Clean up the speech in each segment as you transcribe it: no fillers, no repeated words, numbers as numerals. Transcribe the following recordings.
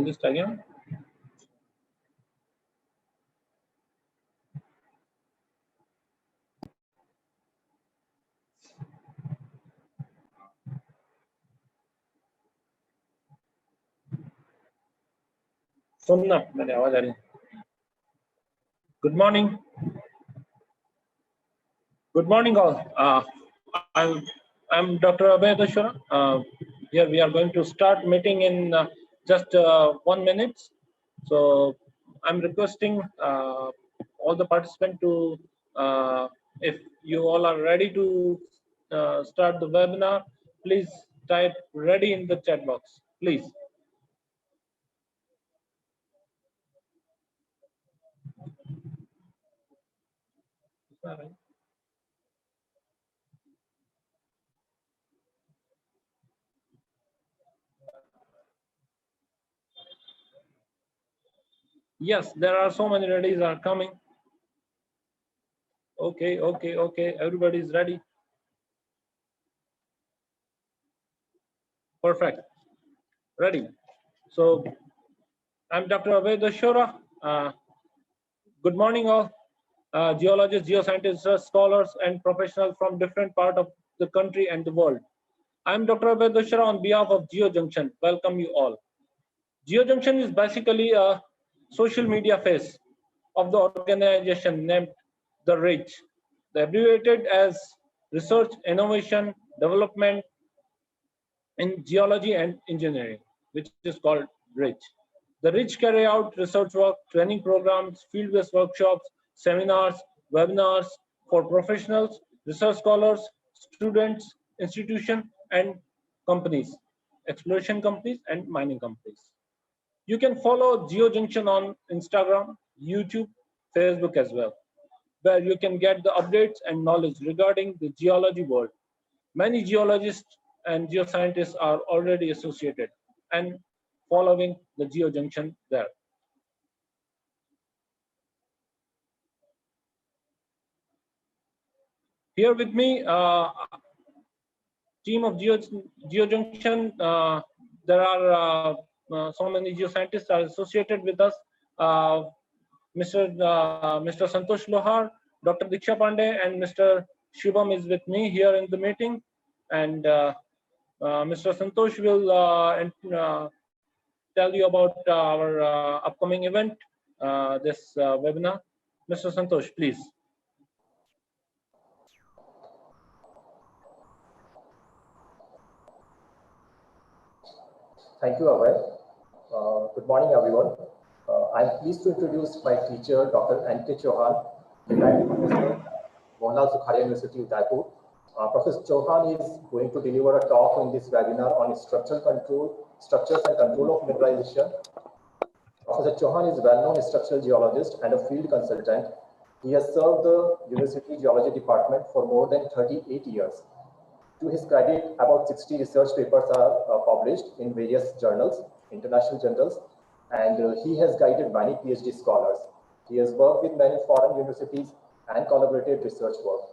Just again. सुनना मेरी आवाज आ रही है. Good morning. Good morning, all. I'm Dr. Abhay Dashura. Here we are going to start meeting in just 1 minute. So I'm requesting all the participants to, if you all are ready to start the webinar, please type ready in the chat box, please. Yes, there are so many readies are coming. Okay. Everybody is ready. Perfect. Ready. So I'm Dr. Abhay Dashura. Good morning, all. Geologists, geoscientists, scholars, and professionals from different parts of the country and the world. I'm Dr. Abhay Dashura on behalf of GeoJunction. Welcome you all. GeoJunction is basically a social media face of the organization named the RIDGE, the abbreviated as Research, Innovation, Development in Geology and Engineering, which is called RIDGE. The RIDGE carry out research work, training programs, field-based workshops, seminars, webinars for professionals, research scholars, students, institutions, and companies, exploration companies and mining companies. You can follow GeoJunction on Instagram, YouTube, Facebook as well, where you can get the updates and knowledge regarding the geology world. Many geologists and geoscientists are already associated and following the GeoJunction there. Here with me, team of GeoJunction, there are so many geoscientists are associated with us. Mr. Santosh Lohar, Dr. Diksha Pandey, and Mr. Shubham is with me here in the meeting. And Mr. Santosh will tell you about our upcoming event, this webinar. Mr. Santosh, please. Thank you, Abhay. Good morning, everyone. I'm pleased to introduce my teacher, Dr. N.K. Chauhan, retired professor, Mohanlal Sukharia University, Udaipur. Professor Chauhan is going to deliver a talk in this webinar on structures and control of mineralization. Professor Chauhan is a well-known structural geologist and a field consultant. He has served the University Geology Department for more than 38 years. To his credit, about 60 research papers are published in various journals, international journals, and he has guided many PhD scholars. He has worked with many foreign universities and collaborated research work.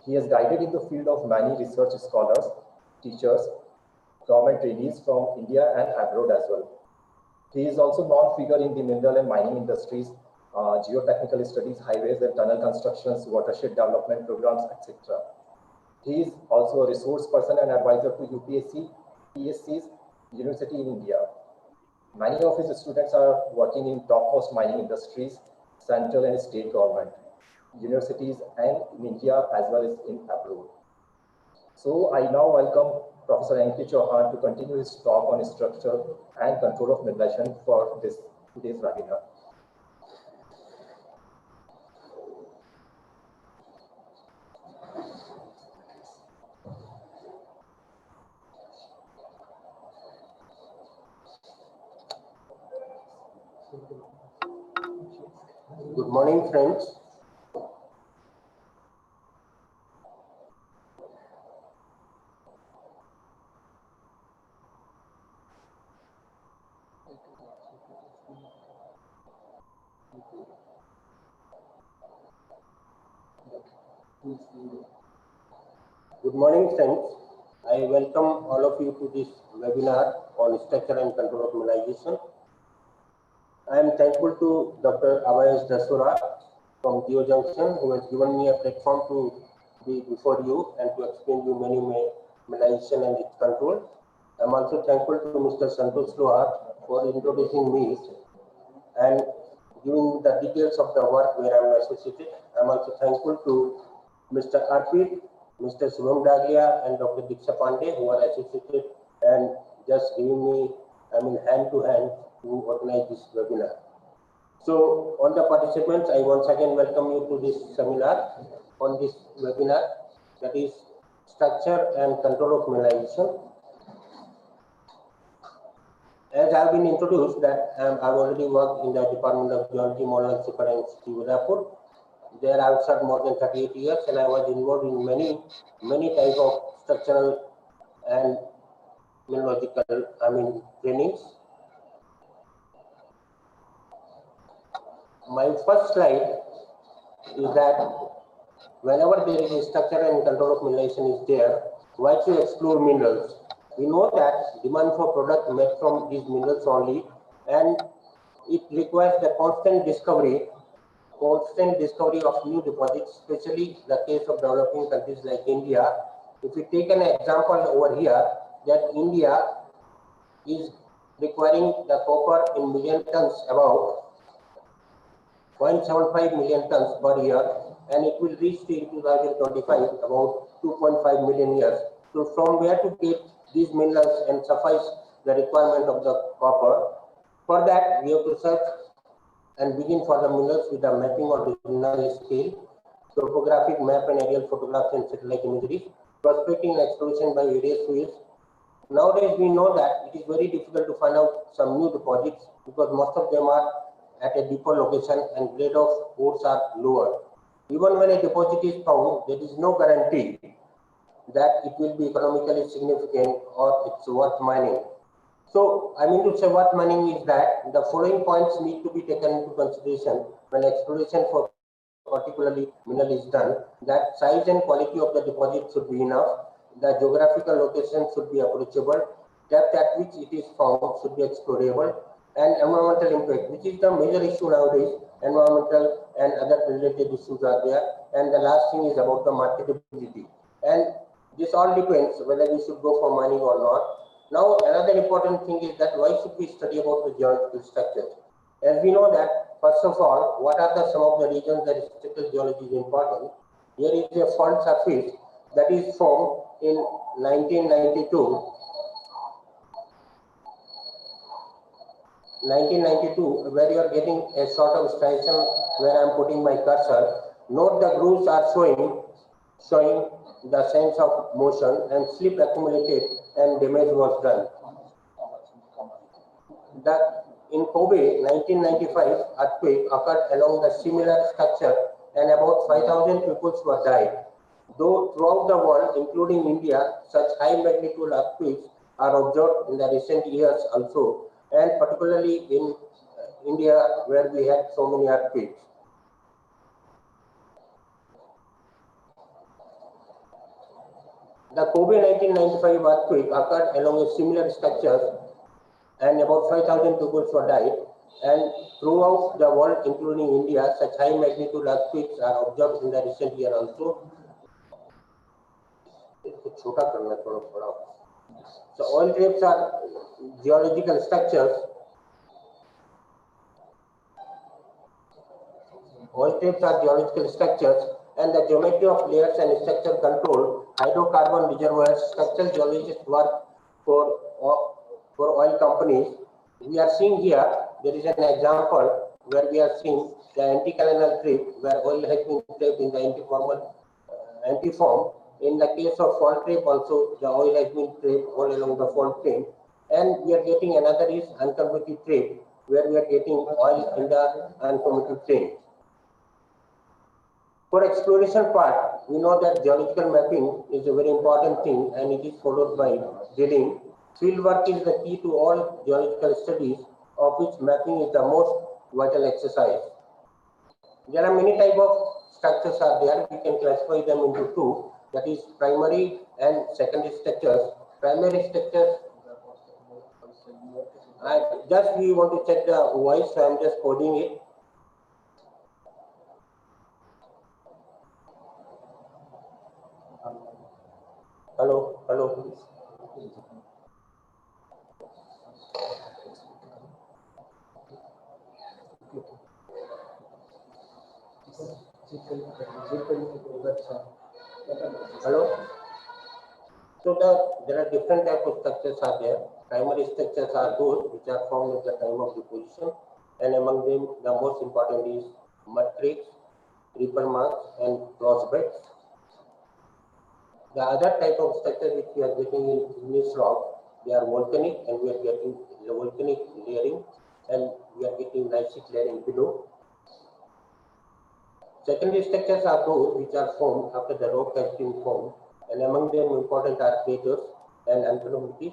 He has guided in the field of many research scholars, teachers, government trainees from India and abroad as well. He is also known figure in the mineral and mining industries, geotechnical studies, highways and tunnel constructions, watershed development programs, etc. He is also a resource person and advisor to UPSC, PSCs, University in India. Many of his students are working in topmost mining industries, central and state government, universities, and in India as well as in abroad. So I now welcome Professor N.K. Chauhan to continue his talk on structure and control of mineralization for today's webinar. Good morning, friends. Good morning, friends. I welcome all of you to this webinar on structure and control of mineralization. I am thankful to Dr. Abayas Dasura from GeoJunction, who has given me a platform to be before you and to explain you mineralization and its control. I am also thankful to Mr. Santosh Lohar for introducing me and giving the details of the work where I am associated. I am also thankful to Mr. Arpit, Mr. Subham Daglia, and Dr. Diksha Pandey, who are associated and just giving me, hand to hand to organize this webinar. So, all the participants, I once again welcome you to this seminar on this webinar, that is structure and control of mineralization. As I have been introduced, that I've already worked in the Department of Geology, Mineralogical and Cleavage. There I have served more than 38 years, and I was involved in many types of structural and mineralogical, trainings. My first slide is that whenever there is a structure and control of mineralization is there, why to explore minerals? We know that demand for product made from these minerals only, and it requires the constant discovery of new deposits, especially the case of developing countries like India. If we take an example over here, that India is requiring the copper in million tons, about 0.75 million tons per year, and it will reach in 2025 about 2.5 million years. So from where to get these minerals and suffice the requirement of the copper? For that, we have to search and begin for the minerals with the mapping on regional scale, topographic map and aerial photographs and satellite imagery, prospecting and exploration by various ways. Nowadays, we know that it is very difficult to find out some new deposits because most of them are at a deeper location and grade of ores are lower. Even when a deposit is found, there is no guarantee that it will be economically significant or it's worth mining. So, I mean to say what mining is that the following points need to be taken into consideration when exploration for particularly mineral is done. That size and quality of the deposit should be enough, the geographical location should be approachable, depth at which it is found should be explorable, and environmental impact, which is the major issue nowadays. Environmental and other related issues are there, and the last thing is about the marketability. And this all depends whether we should go for mining or not. Now, another important thing is that why should we study about the geological structures? As we know that, first of all, what are some of the regions that structural geology is important? Here is a fault surface that is formed in 1992. 1992, where you are getting a sort of striation where I am putting my cursor. Note the grooves are showing the sense of motion, and slip accumulated and damage was done. In Kobe, 1995 earthquake occurred along the similar structure, and about 5,000 people were died. Though throughout the world, including India, such high magnitude earthquakes are observed in the recent years also, and particularly in India, where we had so many earthquakes. The Kobe 1995 earthquake occurred along a similar structure, and about 5,000 people were died. And throughout the world, including India, such high magnitude earthquakes are observed in the recent year also. So oil drapes are geological structures. Oil drapes are geological structures, and the geometry of layers and structure control hydrocarbon reservoirs. Structural geologists work for oil companies. We are seeing here, there is an example where we are seeing the anticanal trap where oil has been trapped in the antiform. In the case of fault trap also, the oil has been trapped all along the fault plane. And we are getting another is unconformity trap where we are getting oil in the unconformity plane. For exploration part, we know that geological mapping is a very important thing, and it is followed by drilling. Field work is the key to all geological studies, of which mapping is the most vital exercise. There are many types of structures are there. We can classify them into two, that is primary and secondary structures. Primary structures, just we want to check the voice, so I'm just coding it. Hello, hello. Hello. So there are different types of structures are there. Primary structures are those which are formed at the time of deposition, and among them the most important is mud cracks, triple marks, and cross beds. The other type of structure which we are getting in igneous rock, they are volcanic, and we are getting the volcanic layering, and we are getting gneissic layering below. Secondary structures are those which are formed after the rock has been formed, and among them important are craters and unconformities.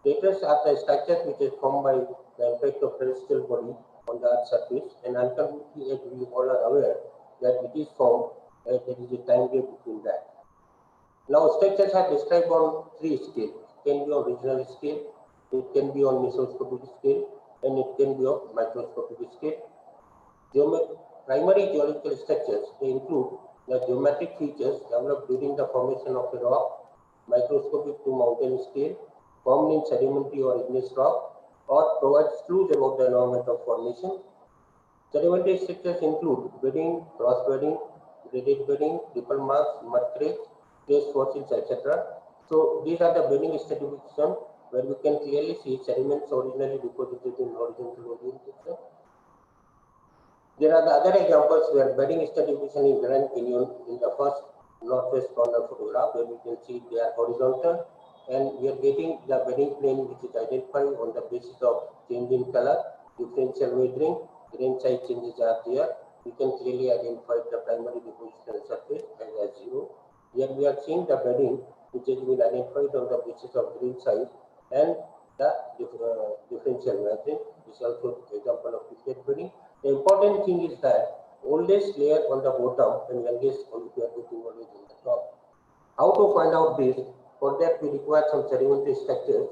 Craters are the structures which is formed by the impact of terrestrial body on the Earth's surface, and unconformity, as we all are aware, that it is formed as there is a time gap between that. Now, structures are described on three scales. It can be on regional scale, it can be on mesoscopic scale, and it can be on microscopic scale. Primary geological structures, they include the geometric features developed during the formation of a rock, microscopic to mountain scale, formed in sedimentary or igneous rock, or provides clues about the environment of formation. Sedimentary structures include bedding, cross bedding, graded bedding, triple marks, mud cracks, place fossils, etc. So these are the bedding stratification where we can clearly see sediments originally deposited in horizontal orientation. There are the other examples where bedding stratification in Grand Canyon in the first northwest corner photograph, where we can see they are horizontal, and we are getting the bedding plane which is identified on the basis of change in color, differential weathering, grain size changes are there. We can clearly identify the primary depositional surface as 0. Here we are seeing the bedding which has been identified on the basis of grain size and the differential weathering. This is also an example of different bedding. The important thing is that oldest layer on the bottom and youngest on the always on the top. How to find out this? For that we require some sedimentary structures.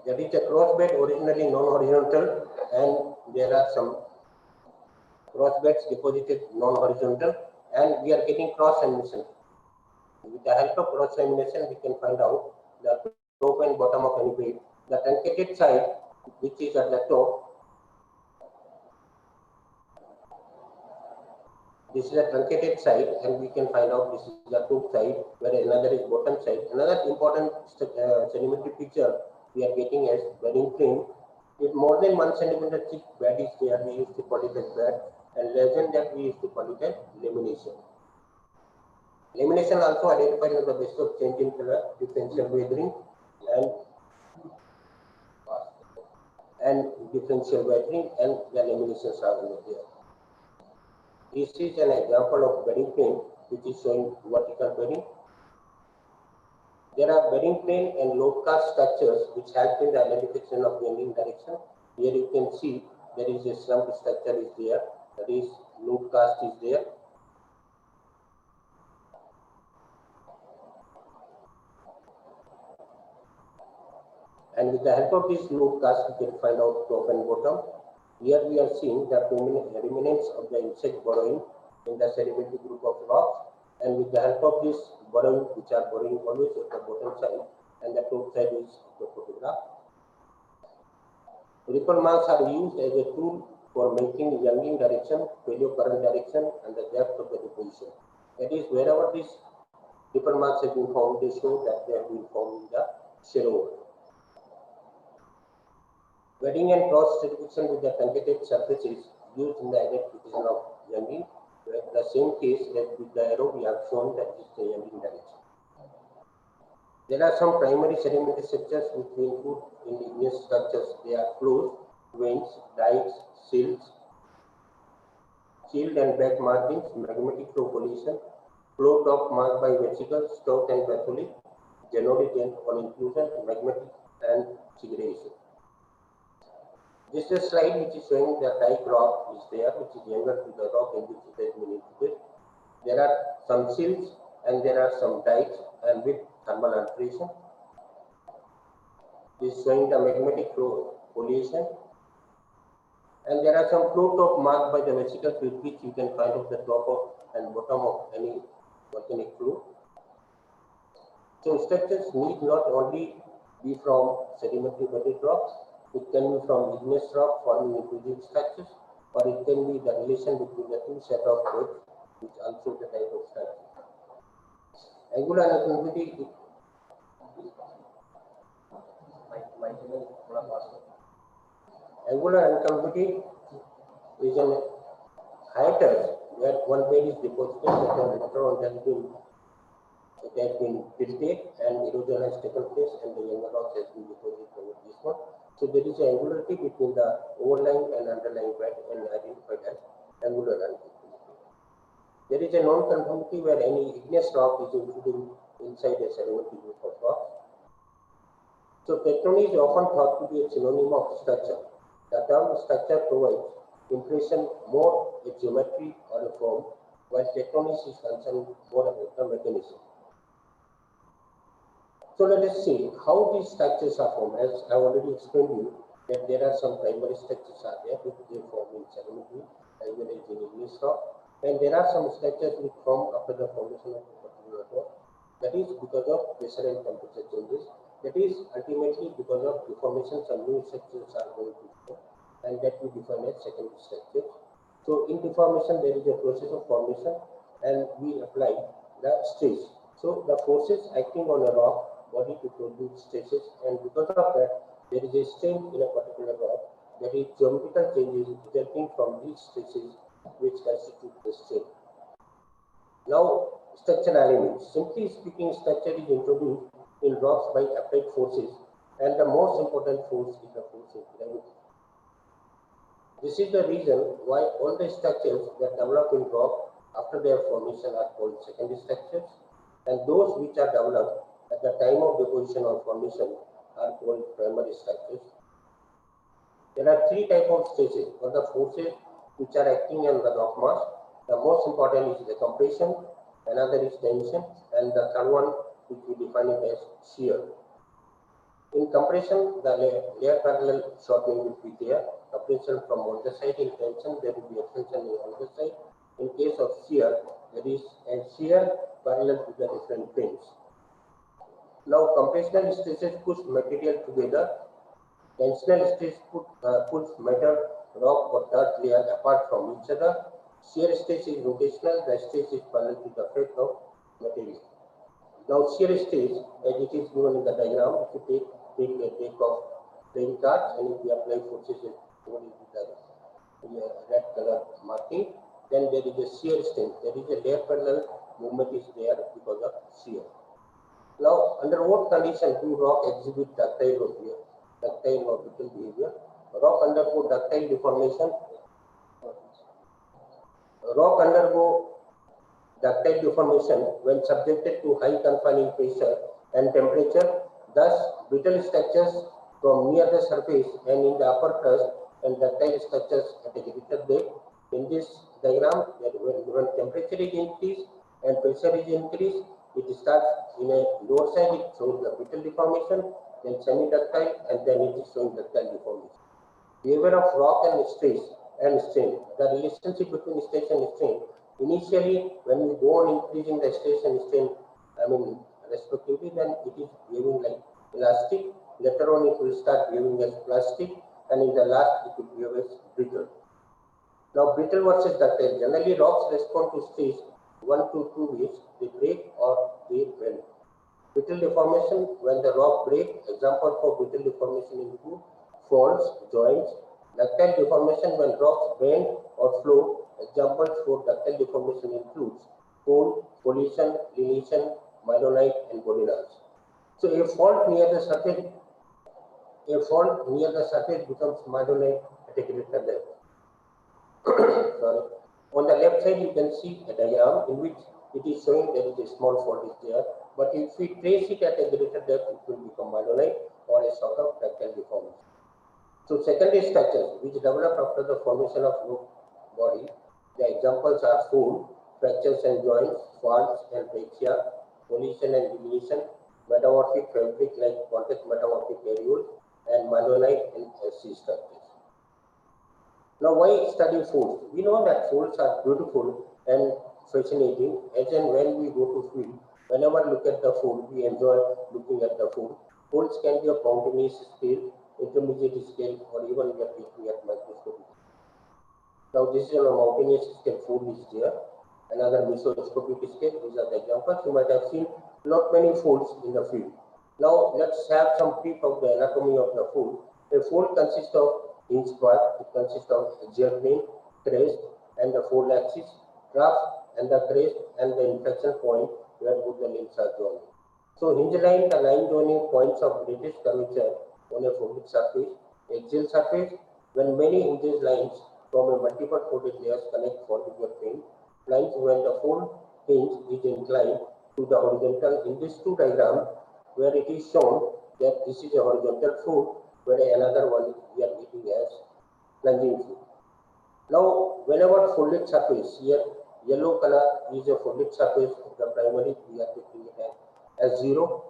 That is a cross bed originally non-horizontal, and there are some cross beds deposited non-horizontal, and we are getting cross lamination. With the help of cross lamination, we can find out the top and bottom of any bed. The truncated side, which is at the top, this is a truncated side, and we can find out this is the top side, where another is bottom side. Another important sedimentary feature we are getting as bedding plane. If more than 1 centimeter thick bed is there, we use the polyethylene bed, and less than that, we use the polyethylene lamination. Lamination also identified on the basis of change in color, differential weathering, and differential weathering, and the laminations are over there. This is an example of bedding plane which is showing vertical bedding. There are bedding plane and load cast structures which help in the identification of bending direction. Here you can see there is a slump structure is there, that is load cast is there. And with the help of this load cast, we can find out top and bottom. Here we are seeing the remnants of the insect burrowing in the sedimentary group of rocks, and with the help of this burrowing, which are burrowing always at the bottom side, and the top side is the photograph. Ripple marks are used as a tool for making younging direction, failure current direction, and the depth of the deposition. That is, wherever these ripple marks have been found, they show that they have been found in the shallow. Bedding and cross stratification with the truncated surfaces used in the identification of younging. The same case as with the arrow, we have shown that this is the younging direction. There are some primary sedimentary structures which we include in igneous structures. They are flows, veins, dikes, sills, shield and back margins, magmatic flow pollution, flow top marked by vesicles, stout and batholite, genodic and inclusion, magmatic and segregation. This is a slide which is showing the dike rock is there, which is younger to the rock in which it has been included. There are some silts and there are some dikes and with thermal alteration. This is showing the magmatic flow foliation. And there are some flow top marked by the vesicles with which you can find out the top of and bottom of any volcanic flow. So structures need not only be from sedimentary bedded rocks, it can be from igneous rock forming intrusive structures, or it can be the relation between the two set of beds, which also the type of structure. Angular unconformity is an hiatus where one bed is deposited and later on it has been tilted and erosion has taken place and the younger rocks has been deposited over this one. So there is an angularity between the overlying and underlying bed and identified as angular unconformity. There is a non-conformity where any igneous rock is included inside a sedimentary group of rocks. So tectony is often thought to be a synonym of structure. The term structure provides impression more a geometry or a form, while tectonics is concerned more about the mechanism. So let us see how these structures are formed. As I already explained you that there are some primary structures are there which they form in sedimentary as well as in igneous rock, and there are some structures which form after the formation of a particular rock. That is because of pressure and temperature changes. That is ultimately because of deformation. Some new structures are going to form, and that we define as secondary structures. So in deformation there is a process of formation, and we apply the stress. So the forces acting on a rock body to produce stresses, and because of that there is a strain in a particular rock, that is geometrical changes resulting from these stresses which constitute the strain. Now structural elements. Simply speaking, structure is introduced in rocks by applied forces, and the most important force is the force of gravity. This is the reason why all the structures that develop in rock after their formation are called secondary structures, and those which are developed at the time of deposition or formation are called primary structures. There are three types of stresses or the forces which are acting on the rock mass. The most important is the compression, another is tension, and the third one which we define it as shear. In compression, the layer parallel shortening will be there. Compression from one side. In tension, there will be extension on the other side. In case of shear, there is a shear parallel to the different planes. Now, compressional stresses push material together. Tensional stress pulls metal, rock or dirt layer apart from each other. Shear stress is rotational. The stress is parallel to the effect of material. Now, shear stress, as it is given in the diagram, if you take a take of playing cards and if you apply forces given in the red color marking, then there is a shear strength. There is a layer parallel movement is there because of shear. Now, under what condition do rock exhibit ductile or brittle behavior? Rock undergo ductile deformation. Rock undergo ductile deformation when subjected to high confining pressure and temperature. Thus, brittle structures from near the surface and in the upper crust and ductile structures at a greater depth. In this diagram, when temperature is increased and pressure is increased, it starts in a lower side, it shows the brittle deformation, then semi-ductile, and then it is showing ductile deformation. Behavior of rock and stress and strain. The relationship between stress and strain. Initially, when you go on increasing the stress and strain, respectively, then it is behaving like elastic. Later on, it will start behaving as plastic, and in the last, it will behave as brittle. Now, brittle versus ductile. Generally, rocks respond to stress 1 to 2 ways. They break or they bend. Brittle deformation, when the rock breaks. Example for brittle deformation include faults, joints. Ductile deformation, when rocks bend or flow. Examples for ductile deformation includes fold, collision, lineation, mylonite, and boudinage. So a fault near the surface becomes mylonite at a greater depth. Sorry. On the left side, you can see a diagram in which it is showing there is a small fault is there. But if we trace it at a greater depth, it will become mylonite or a sort of ductile deformation. So secondary structures which develop after the formation of new body. The examples are fold, fractures and joints, faults and breccia, collision and deviation, metamorphic fabric like contact metamorphic areoles, and malonite and SC structures. Now, why study folds? We know that folds are beautiful and fascinating. As and when we go to field, whenever we look at the fold, we enjoy looking at the fold. Folds can be of continuous scale, intermediate scale, or even we are looking at microscopic. Now, this is a mountainous scale fold is there. Another mesoscopic scale. These are the examples. You might have seen not many folds in the field. Now, let's have some peek of the anatomy of the fold. A fold consists of hinge part. It consists of axial plane, crest, and the fold axis, trough, and the crest, and the inflection point where both the limbs are joined. So, hinge line, the line joining points of greatest curvature on a folded surface. Axial surface, when many hinges lines from a multiple folded layers connect for the plane. Lines when the fold hinge is inclined to the horizontal. In these two diagrams, where it is shown that this is a horizontal fold, where another one we are getting as plunging fold. Now, whenever folded surface, here yellow color is a folded surface of the primary, we are taking it as S0,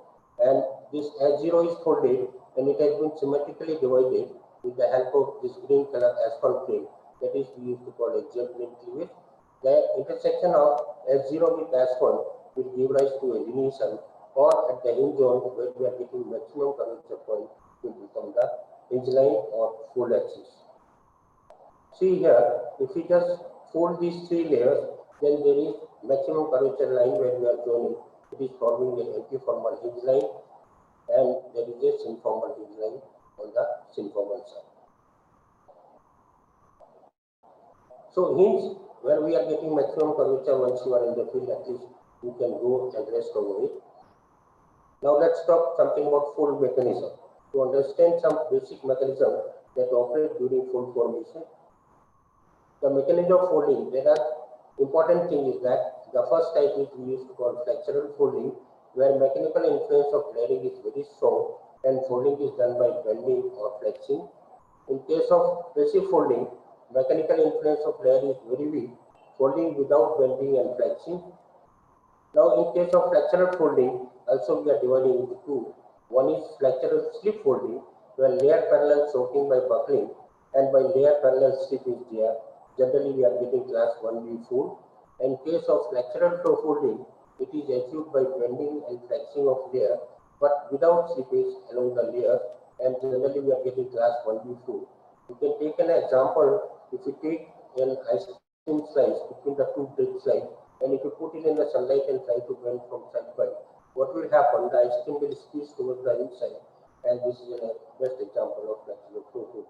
and this S0 is folded and it has been symmetrically divided with the help of this green color asphalt plane, that is we used to call axial plane cleavage. The intersection of S0 with asphalt will give rise to a lineation, or at the hinge zone where we are getting maximum curvature point will become the hinge line or fold axis. See here, if we just fold these three layers, then there is maximum curvature line where we are joining. It is forming an antiformal hinge line, and there is a synformal hinge line on the synformal side. So hinge, where we are getting maximum curvature once you are in the field, at least you can go and rest over it. Now let's talk something about fold mechanism. To understand some basic mechanism that operate during fold formation. The mechanism of folding, there are important thing is that the first type is we used to call flexural folding, where mechanical influence of layering is very strong and folding is done by bending or flexing. In case of passive folding, mechanical influence of layer is very weak, folding without bending and flexing. Now, in case of flexural folding, also we are dividing into two. One is flexural slip folding, where layer parallel sorting by buckling and by layer parallel slip is there. Generally, we are getting class 1B fold. In case of flexural flow folding, it is achieved by bending and flexing of layer, but without slippage along the layer, and generally we are getting class 1B fold. You can take an example. If you take an ice cream slice between the two bread slices, and if you put it in the sunlight and try to bend from side by, what will happen? The ice cream will squeeze towards the inside, and this is a best example of flexural flow folding.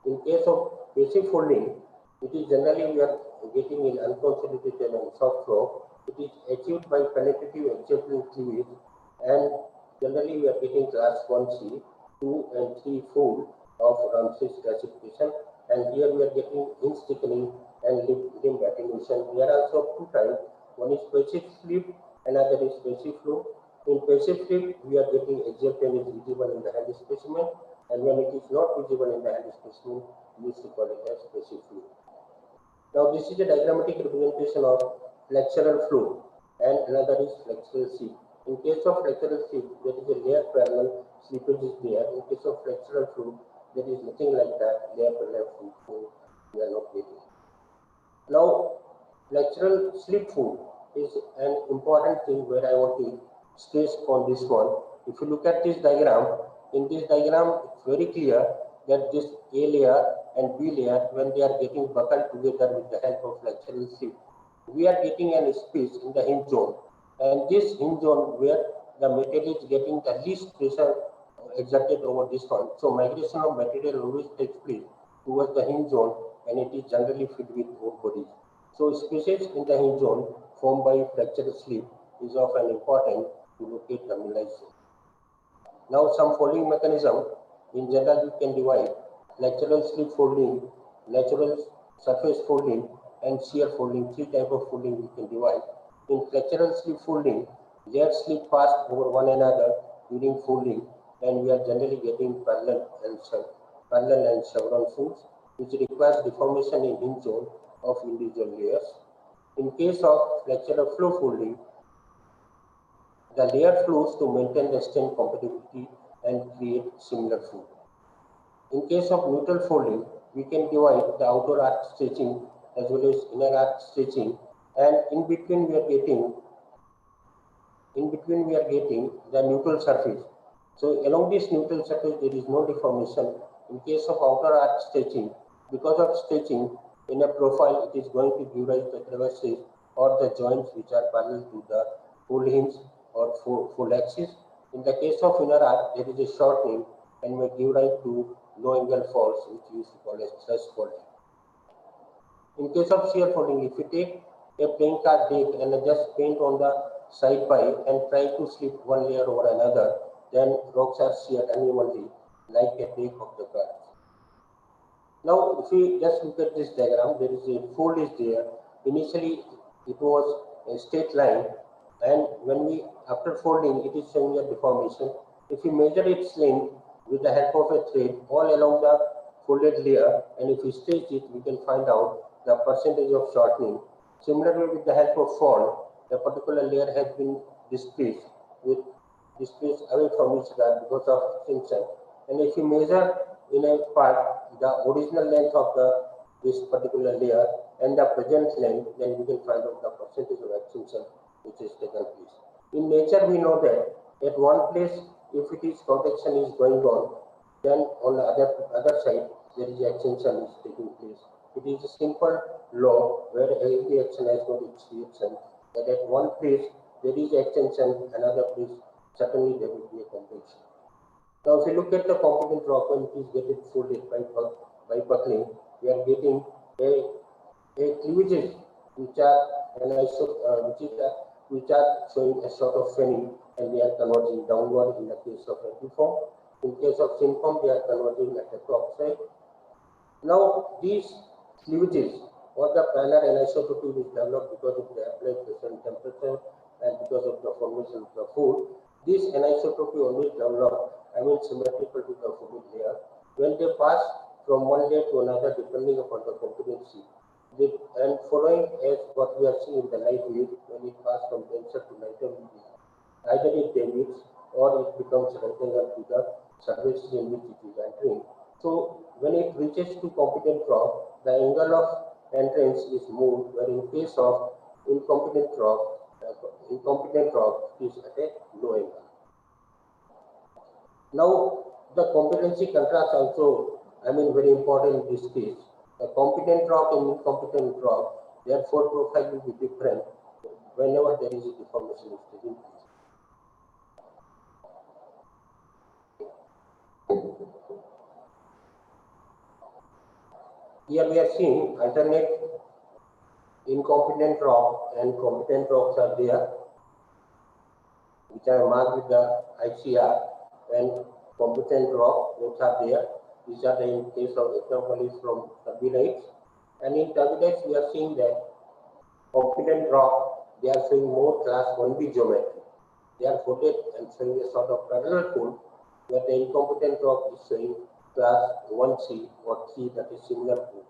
In case of passive folding, it is generally we are getting in unconsolidated and soft flow. It is achieved by penetrative axial plane cleavage, and generally we are getting class 1C, 2 and 3 fold of Ramsey's classification, and here we are getting hinge thickening and limb attenuation. There are also two types. One is passive slip, another is passive flow. In passive slip, we are getting axial plane is visible in the hand specimen, and when it is not visible in the hand specimen, we used to call it as passive flow. Now, this is a diagrammatic representation of flexural flow, and another is flexural slip. In case of flexural slip, there is a layer parallel slippage is there. In case of flexural flow, there is nothing like that. Layer parallel flow we are not getting. Now, flexural slip flow is an important thing where I want to stress on this one. If you look at this diagram, in this diagram, it's very clear that this A layer and B layer, when they are getting buckled together with the help of flexural slip, we are getting an space in the hinge zone, and this hinge zone where the material is getting the least pressure exerted over this one. So migration of material always takes place towards the hinge zone, and it is generally filled with wood bodies. So spaces in the hinge zone formed by flexural slip is of an importance to locate the mineralization. Now, some folding mechanism. In general, we can divide natural slip folding, natural surface folding, and shear folding. Three types of folding we can divide. In flexural slip folding, layers slip fast over one another during folding, and we are generally getting parallel and parallel and chevron folds, which requires deformation in hinge zone of individual layers. In case of flexural flow folding, the layer flows to maintain the strain compatibility and create similar fold. In case of neutral folding, we can divide the outer arc stretching as well as inner arc stretching, and in between we are getting the neutral surface. So along this neutral surface there is no deformation. In case of outer arc stretching, because of stretching in a profile, it is going to give rise to crevices or the joints which are parallel to the fold hinge or fold axis. In the case of inner arc, there is a shortening and may give rise to low angle faults, which we used to call as stress folding. In case of shear folding, if you take a playing card deck and just paint on the side pipe and try to slip one layer over another, then rocks are sheared unevenly like a deck of the cards. Now, if we just look at this diagram, there is a fold is there. Initially, it was a straight line, and after folding, it is showing a deformation. If we measure its length with the help of a thread all along the folded layer, and if we stretch it, we can find out the percentage of shortening. Similarly, with the help of fold, the particular layer has been displaced away from each other because of extension. And if you measure in a part the original length of this particular layer and the present length, then we can find out the percentage of extension which is taken place. In nature, we know that at one place, if it is contraction is going on, then on the other side there is extension is taking place. It is a simple law where every action has got its reaction. That at one place there is extension, another place certainly there will be a contraction. Now, if you look at the competent rock, when it is getting folded by buckling, we are getting a cleavages which are showing a sort of fanning, and they are converging downward in the case of deform. In case of synform, they are converging at the top side. Now, these cleavages or the planar anisotropy is developed because of the applied pressure and temperature and because of the formation of the fold. This anisotropy always develop, symmetrical to the folded layer. When they pass from one layer to another, depending upon the competency, and following as what we are seeing in the light wave, when it passes from denser to lighter wave, either it deviates or it becomes rectangular to the surfaces in which it is entering. So when it reaches to competent rock, the angle of entrance is moved, where in case of incompetent rock is at a low angle. Now, the competency contrast also, very important in this case. The competent rock and incompetent rock, their fold profile will be different whenever there is a deformation is taking place. Here we are seeing alternate incompetent rock and competent rocks are there, which are marked with the ICR, and competent rock which are there. These are the in case of example is from turbidite. And in turbidite, we are seeing that competent rock, they are showing more class 1B geometry. They are folded and showing a sort of parallel fold, where the incompetent rock is showing class 1C or 3, that is similar fold.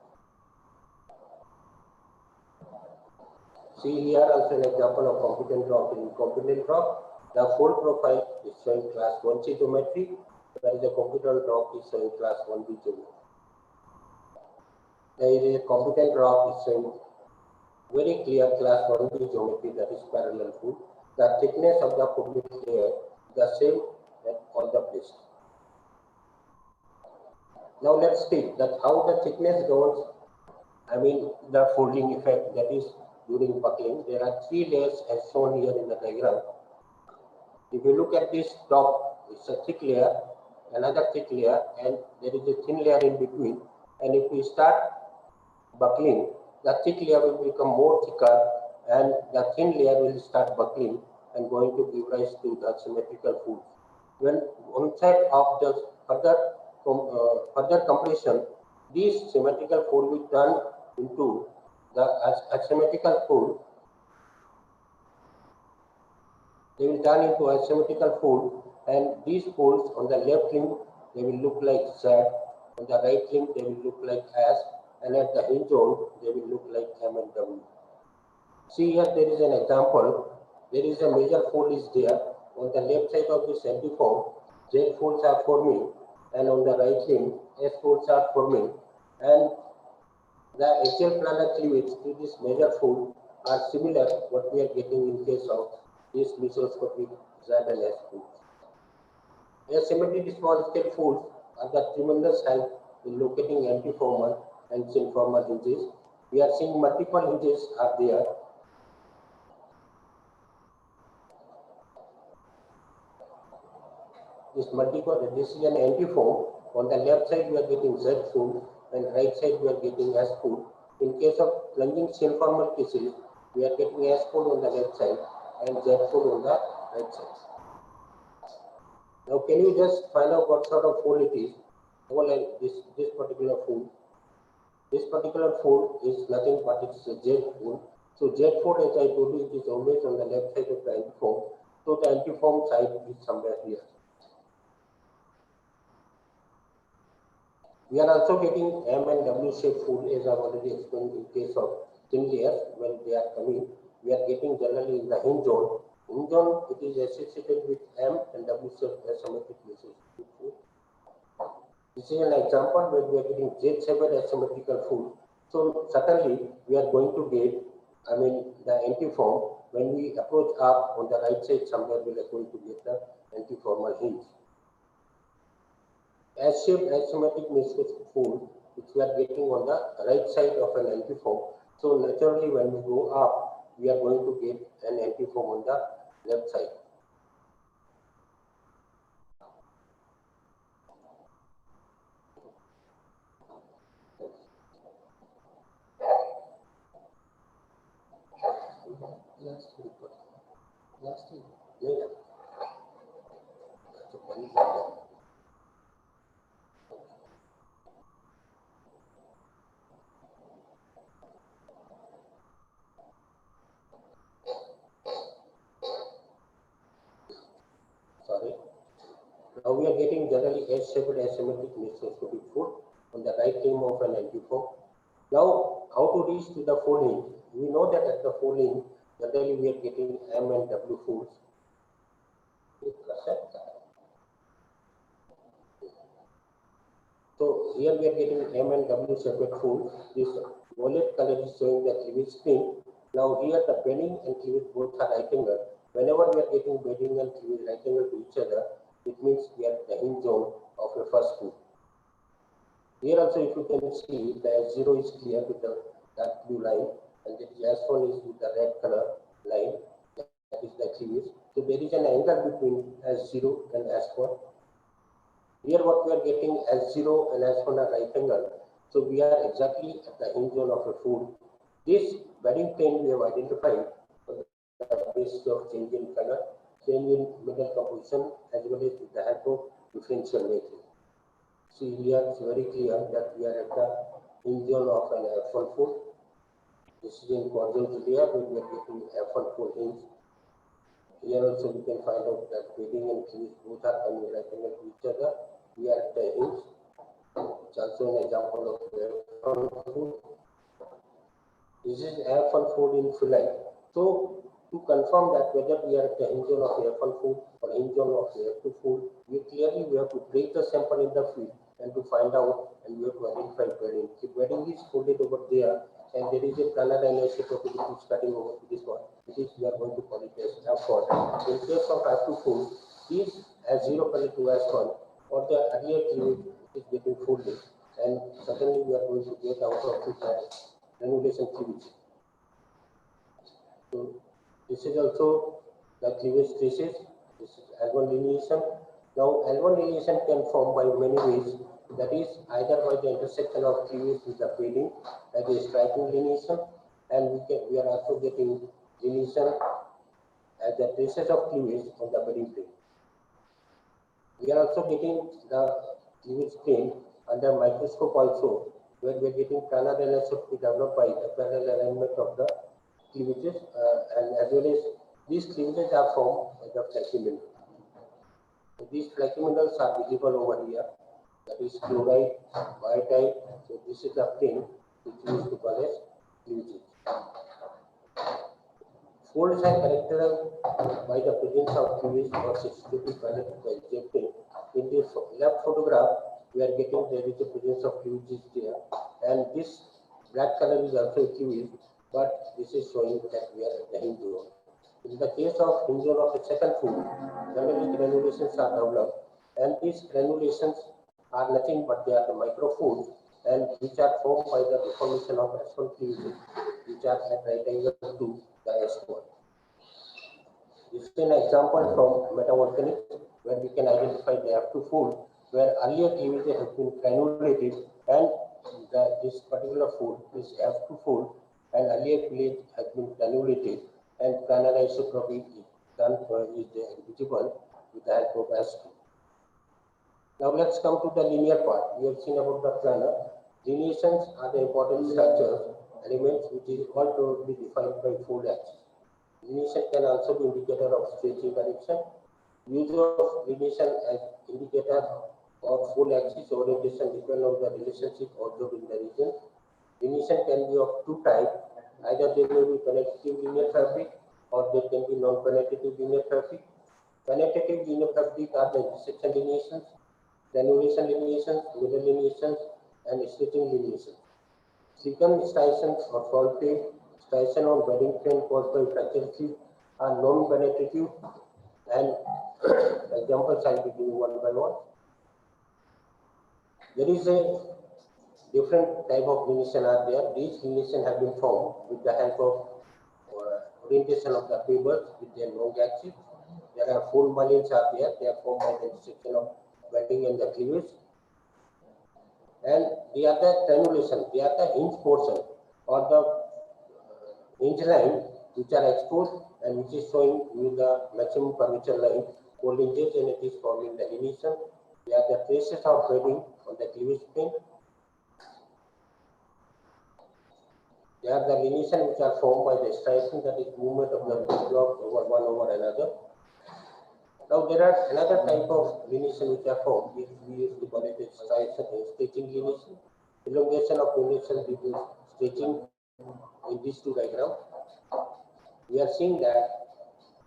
See here also an example of competent rock and incompetent rock. The fold profile is showing class 1C geometry, whereas the competent rock is showing class 1B geometry. There is a competent rock is showing very clear class 1B geometry, that is parallel fold. The thickness of the folded layer is the same at all the places. Now let's see that how the thickness goes. The folding effect, that is during buckling. There are 3 layers as shown here in the diagram. If you look at this top, it's a thick layer, another thick layer, and there is a thin layer in between. And if we start buckling, the thick layer will become more thicker and the thin layer will start buckling and going to give rise to the symmetrical fold. When onset of the further compression, these symmetrical fold will turn into the asymmetrical fold. They will turn into a symmetrical fold, and these folds on the left limb, they will look like Z, On the right limb, they will look like S, and at the hinge zone, they will look like M and W. See here, there is an example. There is a major fold is there. On the left side of this antiform, Z folds are forming, and on the right limb, S folds are forming, and the axial planar cleavage to this major fold are similar what we are getting in case of this microscopic Z and S folds. Asymmetric small scale folds are the tremendous help in locating antiformal and synformal hinges. We are seeing multiple hinges are there. This is an antiform. On the left side we are getting Z fold and right side we are getting S fold. In case of plunging synformal cases, we are getting S fold on the left side and Z fold on the right side. Now can you just find out what sort of fold it is? Well, like this particular fold. This particular fold is nothing but it's a Z fold. So Z fold, as I told you, it is always on the left side of the antiform. So the antiform side is somewhere here. We are also getting M and W shaped fold, as I've already explained in case of thin layers. When they are coming, we are getting generally in the hinge zone. Hinge zone, it is associated with M and W shaped asymmetric faces. This is an example where we are getting Z-shaped asymmetrical fold. So certainly we are going to get, the antiform. When we approach up on the right side, somewhere we are going to get the antiformal hinge. S-shaped asymmetric microscopic fold, which we are getting on the right side of an antiform. So naturally, when we go up, we are going to get an antiform on the left side. Sorry. Now we are getting generally S-shaped asymmetric microscopic fold on the right limb of an antiform. Now, how to reach to the fold hinge? We know that at the fold hinge, generally we are getting M and W folds. So here we are getting M and W separate folds. This violet color is showing the cleavage plane. Now here the bedding and cleavage both are right angle. Whenever we are getting bedding and cleavage right angle to each other, it means we are at the hinge zone of the first fold. Here also, if you can see, the S0 is clear with the dark blue line, and the S1 is with the red color line, that is the cleavage. So there is an angle between S0 and S1. Here what we are getting S0 and S1 are right angle. So we are exactly at the hinge zone of a fold. This bedding plane we have identified on the basis of change in color, change in middle composition, as well as with the help of differential matrix. See here it's very clear that we are at the hinge zone of an F1 fold. This is in quadrant layer where we are getting F1 fold hinge. Here also we can find out that bedding and cleavage both are coming right angle to each other. We are at the hinge. It's also an example of F1 fold. This is F1 fold in phyllite. So to confirm that whether we are at the hinge zone of the F1 fold or hinge zone of the F2 fold, we have to break the sample in the field and to find out, and we have to identify bedding. If bedding is folded over there and there is a planar anisotropy which is cutting over to this one, which is we are going to call it as F1. In case of F2 fold, this S0 connect to S1 or the earlier cleavage is getting folded, and suddenly we are going to get out of this granulation cleavage. So this is also the cleavage traces. This is L1 lineation. Now L1 lineation can form by many ways. That is either by the intersection of cleavage with the bedding, that is striking lineation, and we are also getting lineation as the traces of cleavage on the bedding plane. We are also getting the cleavage plane under microscope also, where we are getting planar anisotropy developed by the parallel alignment of the cleavages, and as well as these cleavages are formed by the flexi minerals. So these flexi minerals are visible over here. that is chloride, biotite. So this is the plane which we used to call as cleavage. Folds are characterized by the presence of cleavage or systematic connected by shaping. In this left photograph, we are getting there is a presence of cleavage there, and this black color is also cleavage, but this is showing that we are at the hinge zone. In the case of hinge zone of the second fold, generally granulations are developed, and these granulations are nothing but they are the microfolds, and which are formed by the deformation of S1 cleavages, which are at right angle to the S1. This is an example from metavolcanics where we can identify the F2 fold where earlier cleavage has been granulated, and this particular fold is F2 fold, and earlier cleavage has been granulated, and planar isotropy is done is visible with the help of S2. Now let's come to the linear part. We have seen about the planar. Lineations are the important structures elements which is all totally defined by fold axis. Lineation can also be indicator of stretching direction. Use of lineation as indicator of fold axis orientation depends on the relationship observed in the region. Lineation can be of two types. Either they may be penetrative linear fabric or they can be non-penetrative linear fabric. Penetrative linear fabric are the intersection lineations, granulation lineations, middle lineations, and stretching lineations. Secant striations or solid striation on bedding plane caused by fracture slip are non-penetrative, and examples I will give you one by one. There is a different type of lineation are there. These lineations have been formed with the help of orientation of the fibers with their long axis. There are four margins are there. They are formed by the intersection of bedding and the cleavage. And the other granulation, they are the hinge portion or the hinge line which are exposed and which is showing with the maximum curvature line 4 inches, and it is forming the lineation. They are the traces of bedding on the cleavage plane. They are the lineation which are formed by the striation, that is movement of the block over one over another. Now there are another type of lineation which are formed, which we used to call it as stretching lineation. Elongation of lineation due to stretching in these two diagrams. We are seeing that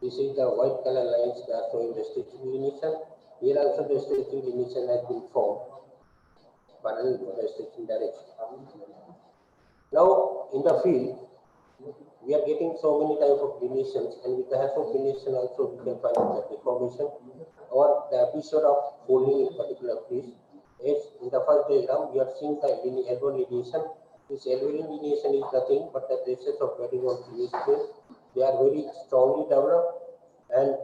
this is the white color lines that are showing the stretching lineation. Here also the stretching lineation has been formed parallel to the stretching direction. Now in the field, we are getting so many types of lineations, and with the help of lineation also we can find the deformation or the episode of folding in particular place. As in the first diagram, we are seeing the L1 lineation. This L1 lineation is nothing but the traces of bedding on cleavage plane. They are very strongly developed and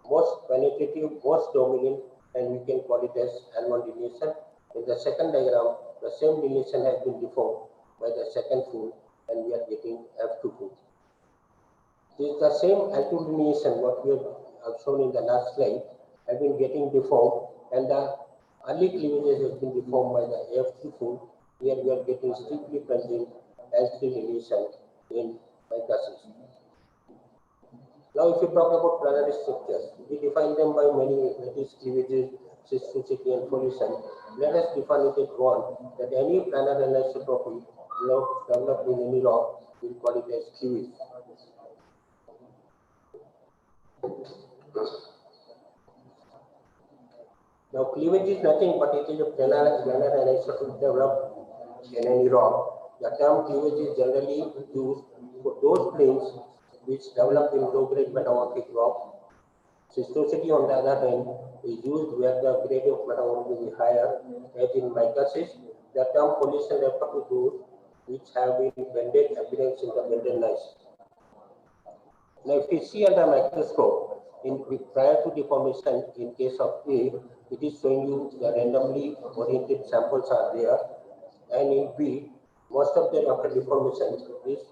most penetrative, most dominant, and we can call it as L1 lineation. In the second diagram, the same lineation has been deformed by the second fold, and we are getting F2 fold. This is the same L2 lineation what we have shown in the last slide have been getting deformed, and the early cleavages has been deformed by the F3 fold. Here we are getting steeply plunging L3 lineation in mica system. Now, if you talk about planar structures, we define them by many, that is cleavages, cystosity, and pollution. Let us define it at one, that any planar anisotropy developed in any rock, we call it as cleavage. Now, cleavage is nothing but it is a planar anisotropy developed in any rock. The term cleavage is generally used for those planes which develop in low-grade metamorphic rock. Cystosity, on the other hand, is used where the grade of metamorphism is higher, as in mica schist. The term pollution refers to those which have been bended appearance in the bended gneiss. Now, if we see under microscope, prior to deformation, in case of A, it is showing you the randomly oriented samples are there, and in B, most of them after deformation, these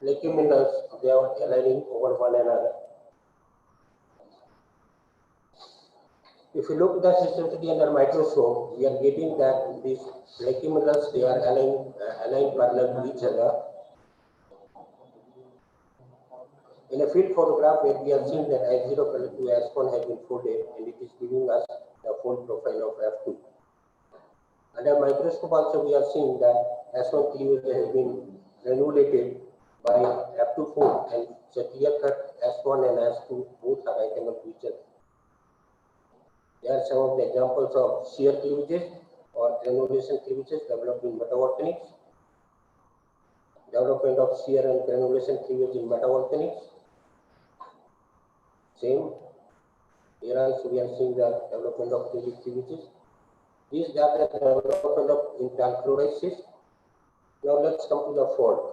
leguminous, they are aligning over one another. If you look at the cystosity under microscope, we are getting that these leguminous, they are aligned parallel to each other. In a field photograph where we have seen that X0 to S1 has been folded, and it is giving us the fold profile of F2. Under microscope also we are seeing that S1 cleavage has been granulated by F2 fold, and the clear cut S1 and S2 both are right angle to each other. There are some of the examples of shear cleavages or granulation cleavages developed in metavolcanics. Development of shear and granulation cleavage in metavolcanics. Same. Here also we are seeing the development of cleavages. These are the development of interchloride schist. Now let's come to the fault.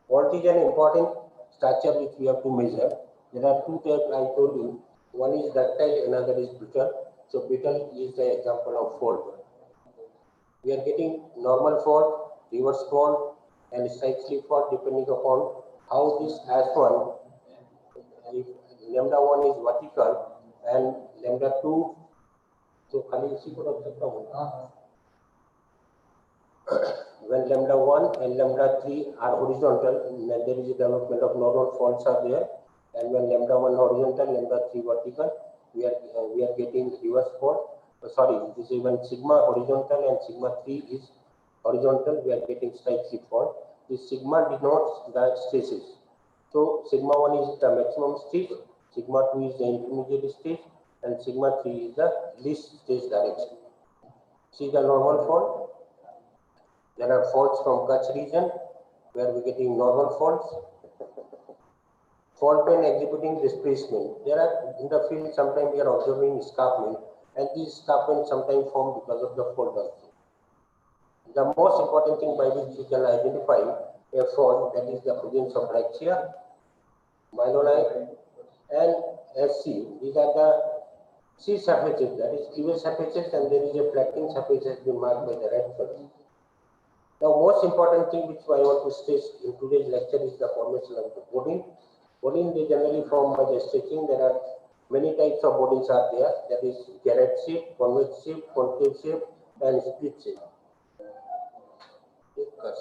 Fault is an important structure which we have to measure. There are two types I told you. One is ductile, another is brittle. So brittle is the example of fault. We are getting normal fault, reverse fault, and strike slip fault depending upon how this S1, if lambda 1 is vertical and lambda 2, so when lambda 1 and lambda 3 are horizontal, then there is a development of normal faults are there, and when lambda 1 horizontal, lambda 3 vertical, we are getting reverse fault. Sorry, this is when sigma horizontal and sigma 3 is horizontal, we are getting strike slip fault. This sigma denotes the stresses. So sigma 1 is the maximum stress, sigma 2 is the intermediate stress, and sigma 3 is the least stress direction. See the normal fault. There are faults from Kutch region where we are getting normal faults. Fault plane exhibiting displacement. There are in the field sometimes we are observing escarpment, and these escarpments sometimes form because of the fault also. The most important thing by which we can identify a fault, that is the presence of breccia, mylonite, and SC. These are the C surfaces, that is cleavage surfaces, and there is a flattening surface has been marked by the red color. Now, most important thing which I want to stress in today's lecture is the formation of the boudin. Boudin, they generally form by the stretching. There are many types of boudins are there. That is garret shape, convex shape, concave shape, and split shape. It's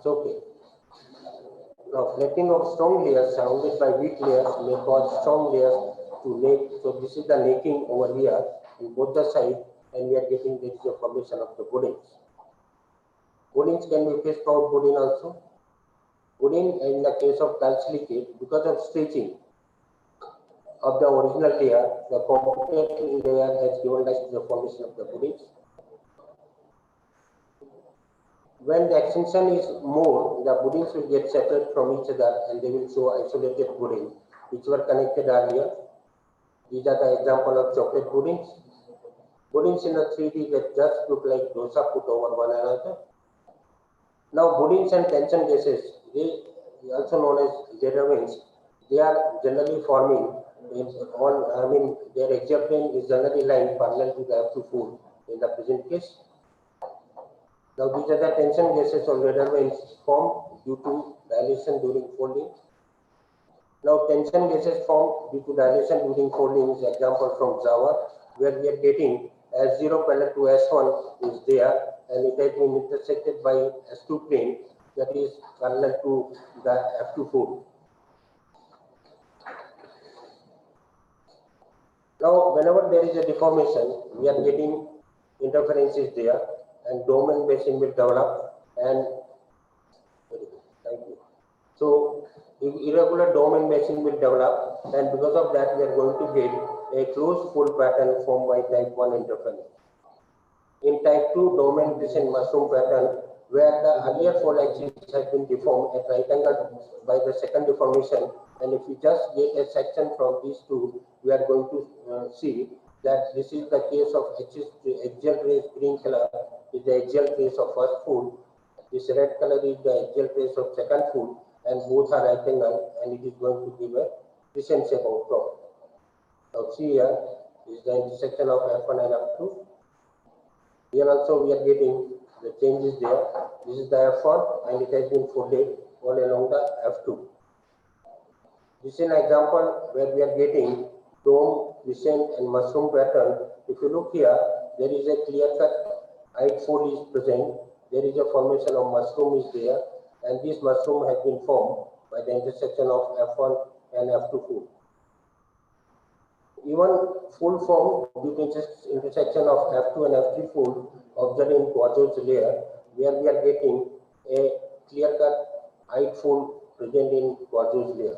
okay. Now, flattening of strong layers surrounded by weak layers may cause strong layers to nake. So, this is the naking over here in both the sides, and we are getting this formation of the boudins. Boudins can be face proud boudin also. Boudin, in the case of calcilicate, because of stretching of the original layer, the competent layer has given rise to the formation of the boudins. When the extension is more, the boudins will get separate from each other and they will show isolated boudins which were connected earlier. These are the example of chocolate boudins. Boudins in the 3D that just look like dosa put over one another. Now, boudins and tension gases, they also known as derivatives, they are generally forming their axial plane is generally lying parallel to the F2 fold in the present case. Now, these are the tension gases or derivatives formed due to dilation during folding. Now, tension gases formed due to dilation during folding is example from Java, where we are getting S0 parallel to S1 is there, and it has been intersected by S2 plane that is parallel to the F2 fold. Now, whenever there is a deformation, we are getting interferences there, and dome and basin will develop, and thank you. So, irregular dome and basin will develop, and because of that, we are going to get a closed fold pattern formed by type 1 interference. In type 2 dome and basin mushroom pattern, where the earlier fold axis has been deformed at right angle by the second deformation, and if we just get a section from these two, we are going to see that this is the case of axial trace. Green color is the axial trace of first fold. This red color is the axial trace of second fold, and both are right angle, and it is going to give a crescent shape outcrop. Now, see here is the intersection of F1 and F2. Here also we are getting the changes there. This is the F1, and it has been folded all along the F2. This is an example where we are getting dome, crescent, and mushroom pattern. If you look here, there is a clear-cut height fold is present. There is a formation of mushroom is there, and this mushroom has been formed by the intersection of F1 and F2 fold. Even full form due to intersection of F2 and F3 fold observed in quartz layer, where we are getting a clear-cut height fold present in quartz layer.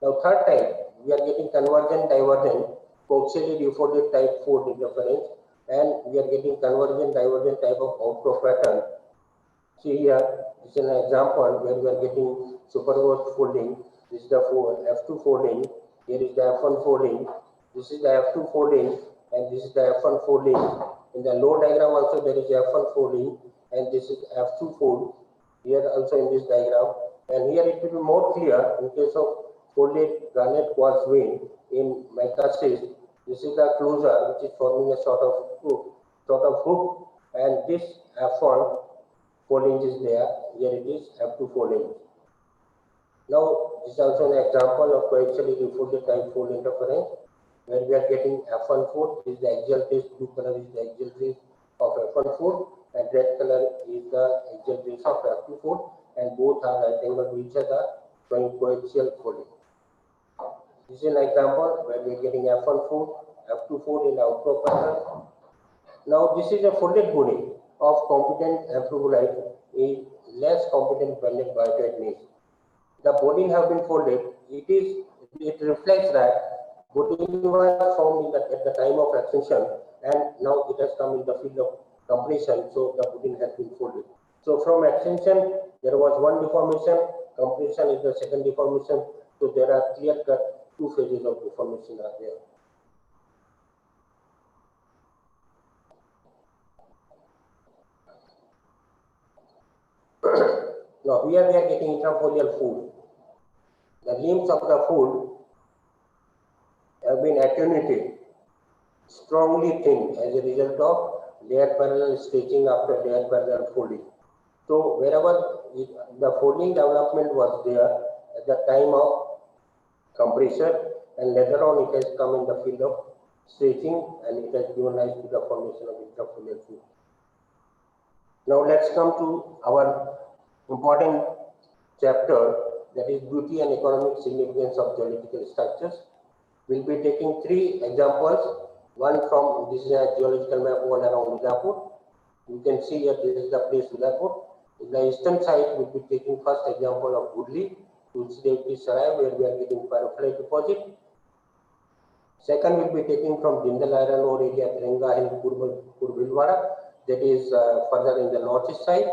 Now third type, we are getting convergent divergent coaxially refolded type fold interference, and we are getting convergent divergent type of outflow pattern. See here, this is an example where we are getting superimposed folding. This is the F2 folding. Here is the F1 folding. This is the F2 folding, and this is the F1 folding. In the low diagram also there is F1 folding, and this is F2 fold. Here also in this diagram, and here it will be more clear in case of folded garnet quartz vein in mica schist. This is the closure which is forming a sort of hook, and this F1 folding is there. Here it is F2 folding. Now this is also an example of coaxially refolded type fold interference, where we are getting F1 fold. This is the axial trace. Blue color is the axial trace of F1 fold, and red color is the axial trace of F2 fold, and both are right angle to each other, showing coaxial folding. This is an example where we are getting F1 fold, F2 fold in outflow pattern. Now this is a folded body of competent amphibolite is less competent bended biotite niche. The body have been folded. It reflects that body was formed at the time of extension, and now it has come in the field of compression, so the body has been folded. So from extension there was one deformation, compression is the second deformation, so there are clear-cut two phases of deformation are there. Now here we are getting intrafolial fold. The limbs of the fold have been attenuated, strongly thin as a result of layer parallel stretching after layer parallel folding. So wherever the folding development was there at the time of compression, and later on it has come in the field of stretching, and it has given rise to the formation of intrafolial fold. Now let's come to our important chapter, that is beauty and economic significance of geological structures. We'll be taking three examples. One from, this is a geological map all around Udaipur. You can see here this is the place Udaipur. In the eastern side, we'll be taking first example of Budli, Tulsi Sarai, where we are getting pyrophyllite deposit. Second, we'll be taking from Jindal iron ore area, Tirenga Hill, Purbilwara, that is further in the northeast side.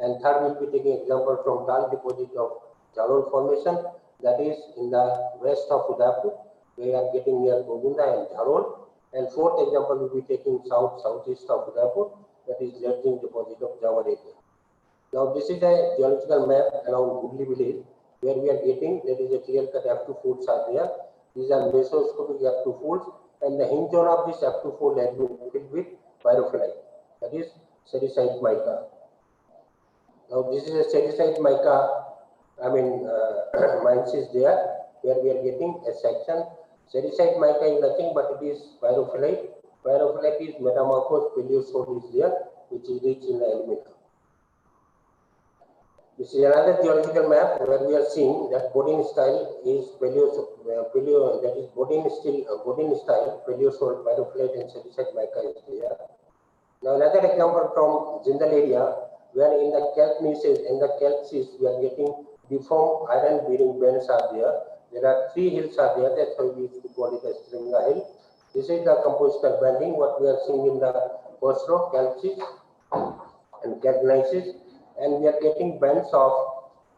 And third, we'll be taking example from Dal deposit of Jalol formation, that is in the west of Udaipur. We are getting near Govinda and Jalol. And fourth example, we'll be taking southeast of Udaipur, that is Ledging deposit of Java area. Now this is a geological map around Budli village, where we are getting, there is a clear-cut F2 folds are there. These are mesoscopic F2 folds, and the hinge on of this F2 fold has been filled with pyrophyllite, that is sericite mica. Now this is a sericite mica, mines is there, where we are getting a section. Sericite mica is nothing but it is pyrophyllite. Pyrophyllite is metamorphosed paleosol is there, which is rich in the alumina. This is another geological map where we are seeing that Bodin style is that is Bodin style, paleosol, pyrophyllite and sericite mica is there. Now another example from Jindal area, where in the kelp niches, in the kelp schist, we are getting deformed iron bearing bands are there. There are three hills are there, that's why we used to call it as Tirenga Hill. This is the compositional banding, what we are seeing in the first row, kelp schist and kelp niches. And we are getting bands of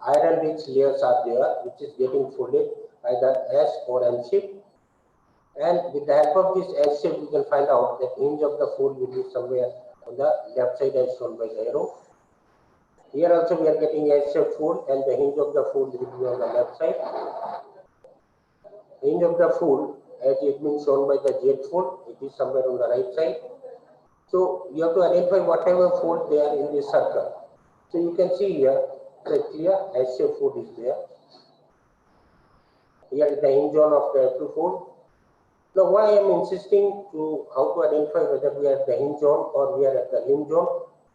iron rich layers are there, which is getting folded either S or M shape. And with the help of this S shape, we can find out that hinge of the fold will be somewhere on the left side as shown by the arrow. Here also we are getting S shape fold, and the hinge of the fold will be on the left side. Hinge of the fold, as it has been shown by the Z fold, it is somewhere on the right side. So you have to identify whatever fold they are in this circle. So you can see here, the clear S-shape fold is there. Here is the hinge on of the F2 fold, Now, why I am insisting to how to identify whether we are at the hinge zone or we are at the limb zone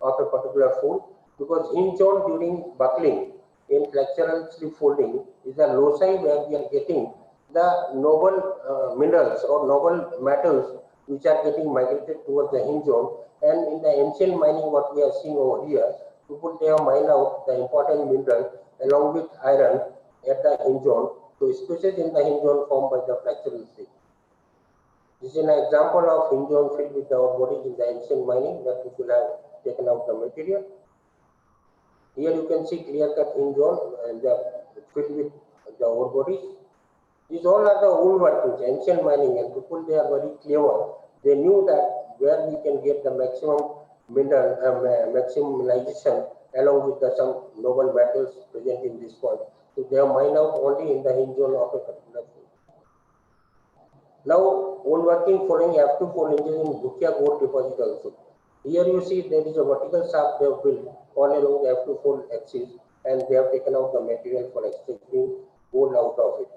of a particular fold, because hinge zone during buckling in flexural slip folding is a loci where we are getting the noble minerals or noble metals which are getting migrated towards the hinge zone. And in the ancient mining, what we are seeing over here, people they have mined out the important mineral along with iron at the hinge zone. So species in the hinge zone formed by the flexural slip. This is an example of hinge zone filled with our bodies in the ancient mining that people have taken out the material. Here you can see clear-cut hinge zone and they are filled with the ore bodies. These all are the old workings, ancient mining, and people they are very clever. They knew that where we can get the maximum mineral, maximum mineralization along with the, some noble metals present in this point. So they are mined out only in the hinge zone of a particular field. Now, old working following F2 fold hinges in Bhutia gold deposit also. Here you see there is a vertical shaft they have built all along the F2 fold axis, and they have taken out the material for extracting gold out of it.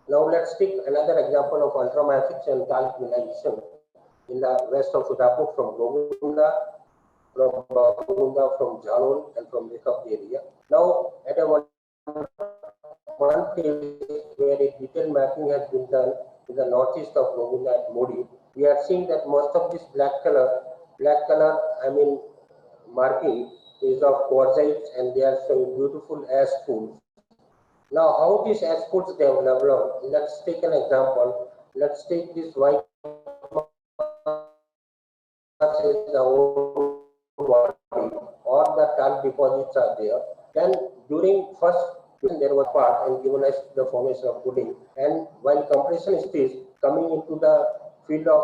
Now let's take another example of ultramafic and talc mineralization in the west of Udapur from Gogunda, from Jhalol, and from Rekab area. Now at a one place where a detailed mapping has been done in the northeast of Gogunda at Modi, we are seeing that most of this black color, marking is of quartzites, and they are showing beautiful ash pools. Now, how these ash pools they have developed? Let's take an example. Let's take this white mass as the old body, or the talc deposits are there. Then during first there was part and given us the formation of pudding, and while compression stage coming into the field of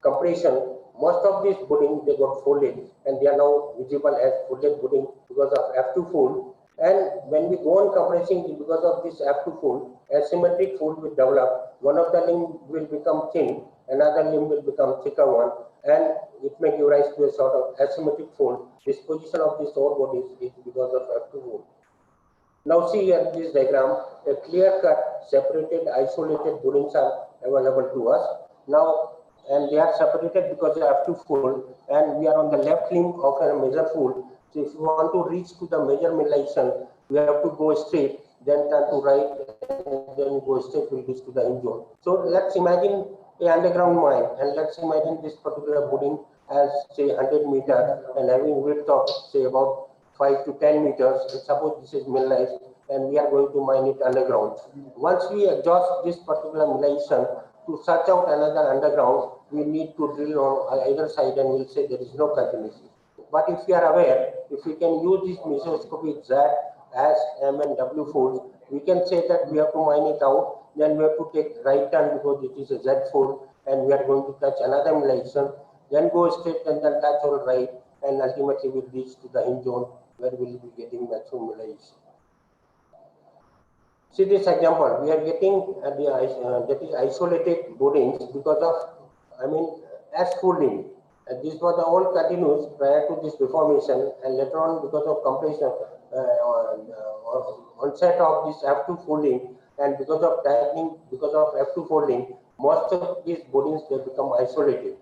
compression, most of these pudding they got folded and they are now visible as folded pudding because of F2 fold. And when we go on compressing, because of this F2 fold, asymmetric fold will develop. One of the limb will become thin, another limb will become thicker one, and it may give rise to a sort of asymmetric fold. Disposition of these ore bodies is because of F2 fold. Now see here this diagram, a clear-cut, separated, isolated puddings are available to us. Now, and they are separated because they have to fold, and we are on the left limb of a major fold. So if you want to reach to the major mineralization, you have to go straight, then turn to right, and then go straight to reach to the hinge zone. So let's imagine a underground mine, and let's imagine this particular pudding as say 100 meters and having width of say about 5 to 10 meters, and suppose this is mineralized and we are going to mine it underground. Once we exhaust this particular mineralization, to search out another underground, we need to drill on either side and we'll say there is no continuity. But if you are aware, if we can use this microscopic Z as M and W folds, we can say that we have to mine it out, then we have to take right turn because it is a Z fold and we are going to touch another mineralization, then go straight and then touch all right, and ultimately we'll reach to the hinge zone where we will be getting maximum mineralization. See this example, we are getting that is isolated borings because of, ash folding. This was the all continuous prior to this deformation, and later on because of compression, onset of this F2 folding, and because of tightening, because of F2 folding, most of these borings they become isolated.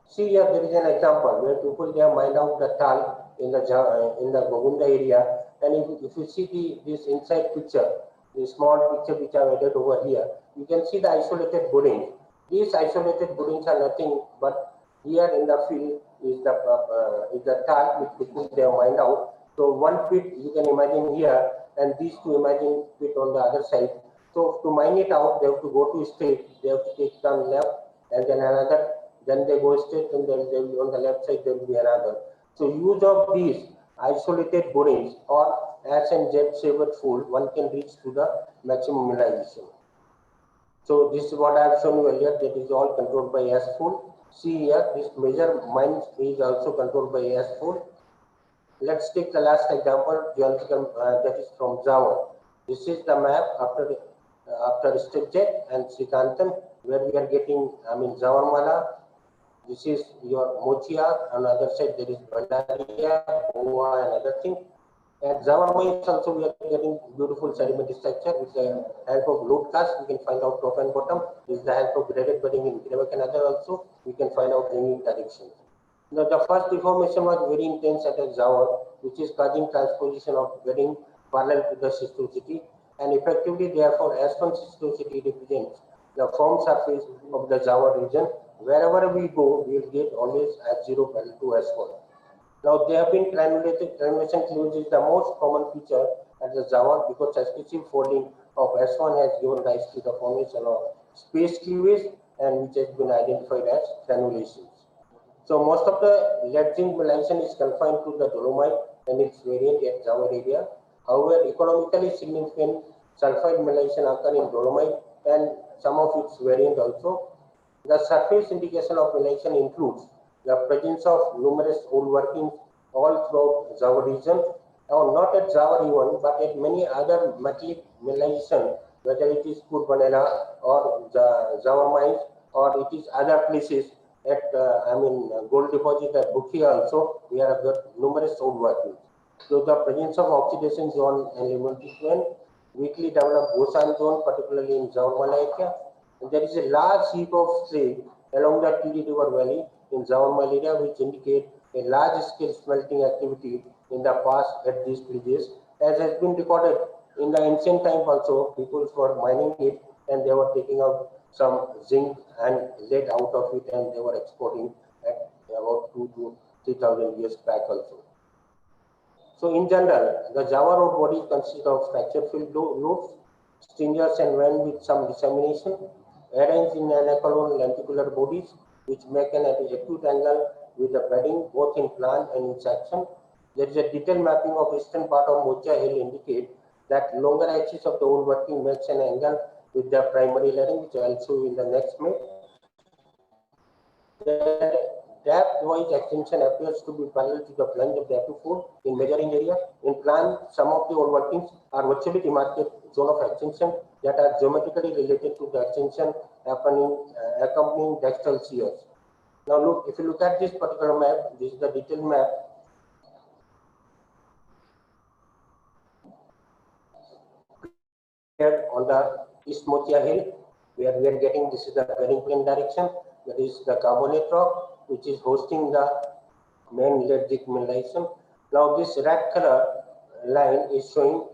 See here, there is an example where people they have mined out the talc in the Gogunda area, and if you see this inside picture, the small picture which I have added over here, you can see the isolated borings. These isolated borings are nothing but here in the field is the talc which people they have mined out. So one pit you can imagine here, and these two imagine pit on the other side. So to mine it out, they have to go to straight, they have to take turn left, and then another. Then they go straight, and then they will, on the left side there will be another. So use of these isolated borings or S and Z shaped fold, one can reach to the maximum mineralization. So this is what I have shown you earlier, that is all controlled by S fold. See here, this major mine is also controlled by S fold. Let's take the last example, geological, that is from Java. This is the map after Stepjet and Srikantan, where we are getting, Jawarmala. This is your Mochia. On the other side, there is Bandaria, Goa, and other thing. At Java mines also we are getting beautiful sedimentary structure with the help of load class. We can find out top and bottom. With the help of graded bedding in Cleavage and other also we can find out any direction. Now the first deformation was very intense at Java, which is causing transposition of bedding parallel to the schistosity, and effectively therefore S1 schistosity represents the form surface of the Java region. Wherever we go, we will get always S0 parallel to S1. Now, they have been granulation cleavage is the most common feature at the Java because successive folding of S1 has given rise to the formation of space cleavage and which has been identified as granulations. So, most of the lead zinc mineralization is confined to the dolomite and its variant at Java area. However, economically significant sulfide mineralization occur in dolomite and some of its variant also. The surface indication of mineralization includes the presence of numerous old workings all throughout Java region, or not at Java even, but at many other metallic mineralization, whether it is Purbanela or the Java mines, or it is other places at, gold deposit at Bukhi also, we have got numerous old workings. So the presence of oxidation zone and elementary zone, weakly developed Bosan zone, particularly in Java area. And there is a large heap of clay along the TD River Valley in Java area, which indicate a large-scale smelting activity in the past at these places, as has been recorded in the ancient time also. People were mining it and they were taking out some zinc and lead out of it, and they were exporting at about 2 to 3,000 years back also. So in general, the Java road body consists of fracture-filled loops, stringers and veins with some dissemination, arranged in anaclone lenticular bodies, which make an acute angle with the bedding both in plan and in section. There is a detailed mapping of eastern part of Mocha Hill indicate that longer axis of the old working makes an angle with the primary layering, which I will show you in the next map. The depth-wise extension appears to be parallel to the plunge of the epiphyseal in measuring area. In plan, some of the old workings are virtually demarcated zone of extension that are geometrically related to the extension happening accompanying dextral shears. Now look, if you look at this particular map, this is the detailed map. Here on the East Motia Hill, where we are getting, this is the bearing plane direction, that is the carbonate rock, which is hosting the main lead zinc mineralization. Now this red color line is showing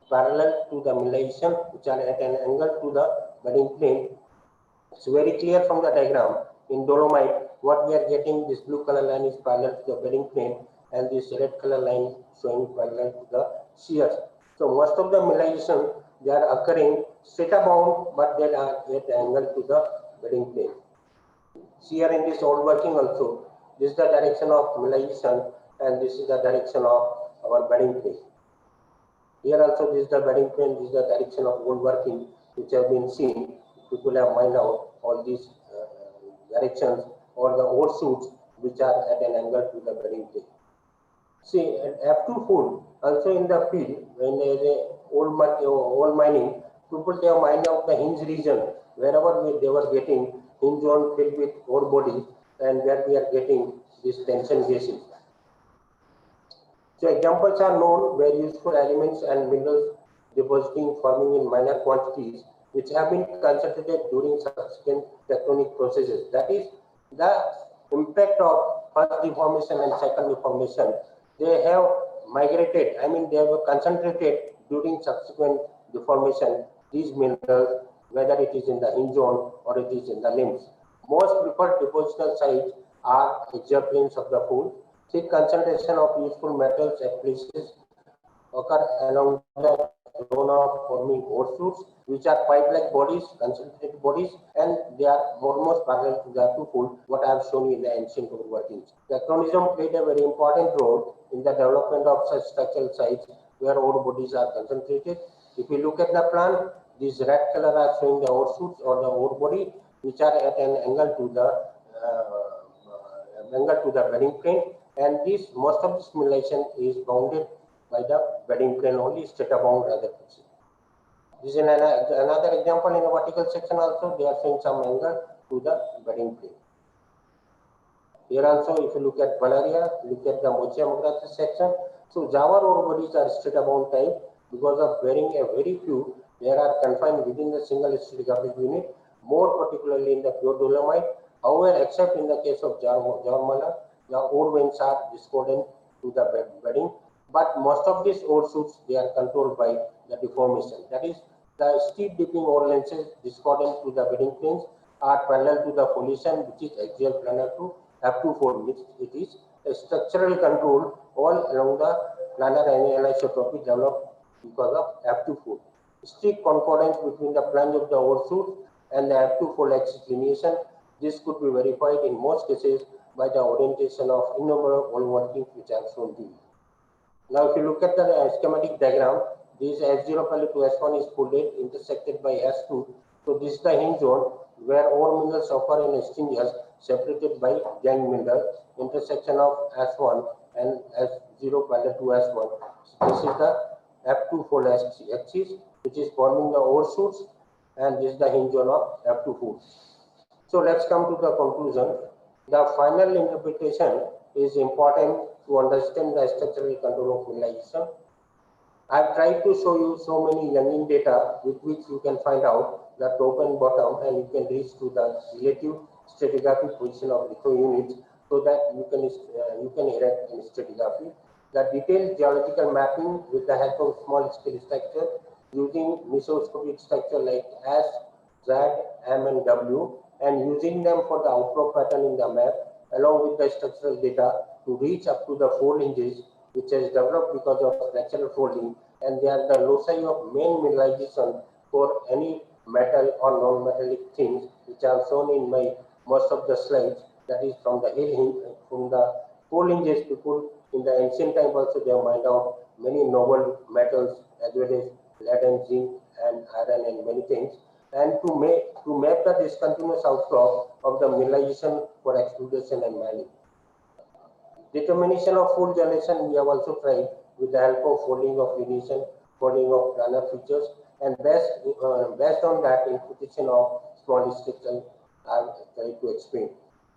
parallel to the mineralization, which are at an angle to the bearing plane. It's very clear from the diagram. In dolomite, what we are getting, this blue color line is parallel to the bearing plane, and this red color line showing parallel to the shears. So most of the mineralization, they are occurring straight bound, but they are at the angle to the bearing plane. Here in this old working also, this is the direction of mineralization, and this is the direction of our bearing plane. Here also, this is the bearing plane, this is the direction of old working, which have been seen. People have mined out all these directions or the ore shoots which are at an angle to the bearing plane. See, at F2 fold, also in the field, when there is a old mining, people they have mined out the hinge region, wherever they were getting hinge zone filled with ore bodies, and where we are getting these tension gases. So examples are known where useful elements and minerals depositing forming in minor quantities, which have been concentrated during subsequent tectonic processes. That is the impact of first deformation and second deformation. They have migrated, they have concentrated during subsequent deformation, these minerals, whether it is in the hinge zone or it is in the limbs. Most preferred depositional sites are axial planes of the fold. Thick concentration of useful metals at places occur along the zone of forming ore shoots, which are pipe-like bodies, concentrated bodies, and they are almost parallel to the two-fold, what I have shown you in the ancient ore workings. Tectonism played a very important role in the development of such structural sites where ore bodies are concentrated. If you look at the plan, these red color are showing the ore shoots or the ore body, which are at an angle to the bearing plane, and this most of this mineralization is bounded by the bedding plane only, straight bound other places. This is another example in the vertical section also, they are showing some angle to the bedding plane. Here also, if you look at Valeria, look at the Mochia Magrata section, So Java ore bodies are stratigraphic type because of bearing a very few. They are confined within the single stratigraphic unit, more particularly in the pure dolomite. However, except in the case of Jarmala, the ore veins are discordant to the bedding. But most of these ore shoots, they are controlled by the deformation. That is, the steep dipping ore lenses discordant to the bedding planes are parallel to the foliation, which is axial planar to F2 fold. It is a structural control all along the planar anisotropy developed because of F2 fold. Strict concordance between the plunge of the ore shoot and the F2 fold axis lineation. This could be verified in most cases by the orientation of innumerable wall workings which I have shown to you. Now, if you look at the schematic diagram, this S0 parallel to S1 is folded, intersected by S2. So, this is the hinge zone where ore minerals offer an exchanges separated by gangue mineral, intersection of S1 and S0 parallel to S1. So, this is the F2 fold axis, which is forming the ore shoots, and this is the hinge zone of F2 fold. So, let's come to the conclusion. The final interpretation is important to understand the structural control of mineralization. I've tried to show you so many Youngin data with which you can find out the top and bottom, and you can reach to the relative stratigraphic position of litho units so that you can erect in stratigraphy. The detailed geological mapping with the help of small scale structure using microscopic structure like S, Z, M, and W, and using them for the outflow pattern in the map along with the structural data to reach up to the fold hinges which has developed because of natural folding, and they are the loci of main mineralization for any metal or non-metallic things which are shown in my most of the slides. That is from the hill hinge, from the fold hinges people in the ancient time also they have mined out many noble metals as well as lead and zinc and iron and many things, and to map the discontinuous outflow of the mineralization for exploitation and mining. Determination of fold generation we have also tried with the help of folding of lineation, folding of planar features, and based on that interpretation of small structure I have tried to explain.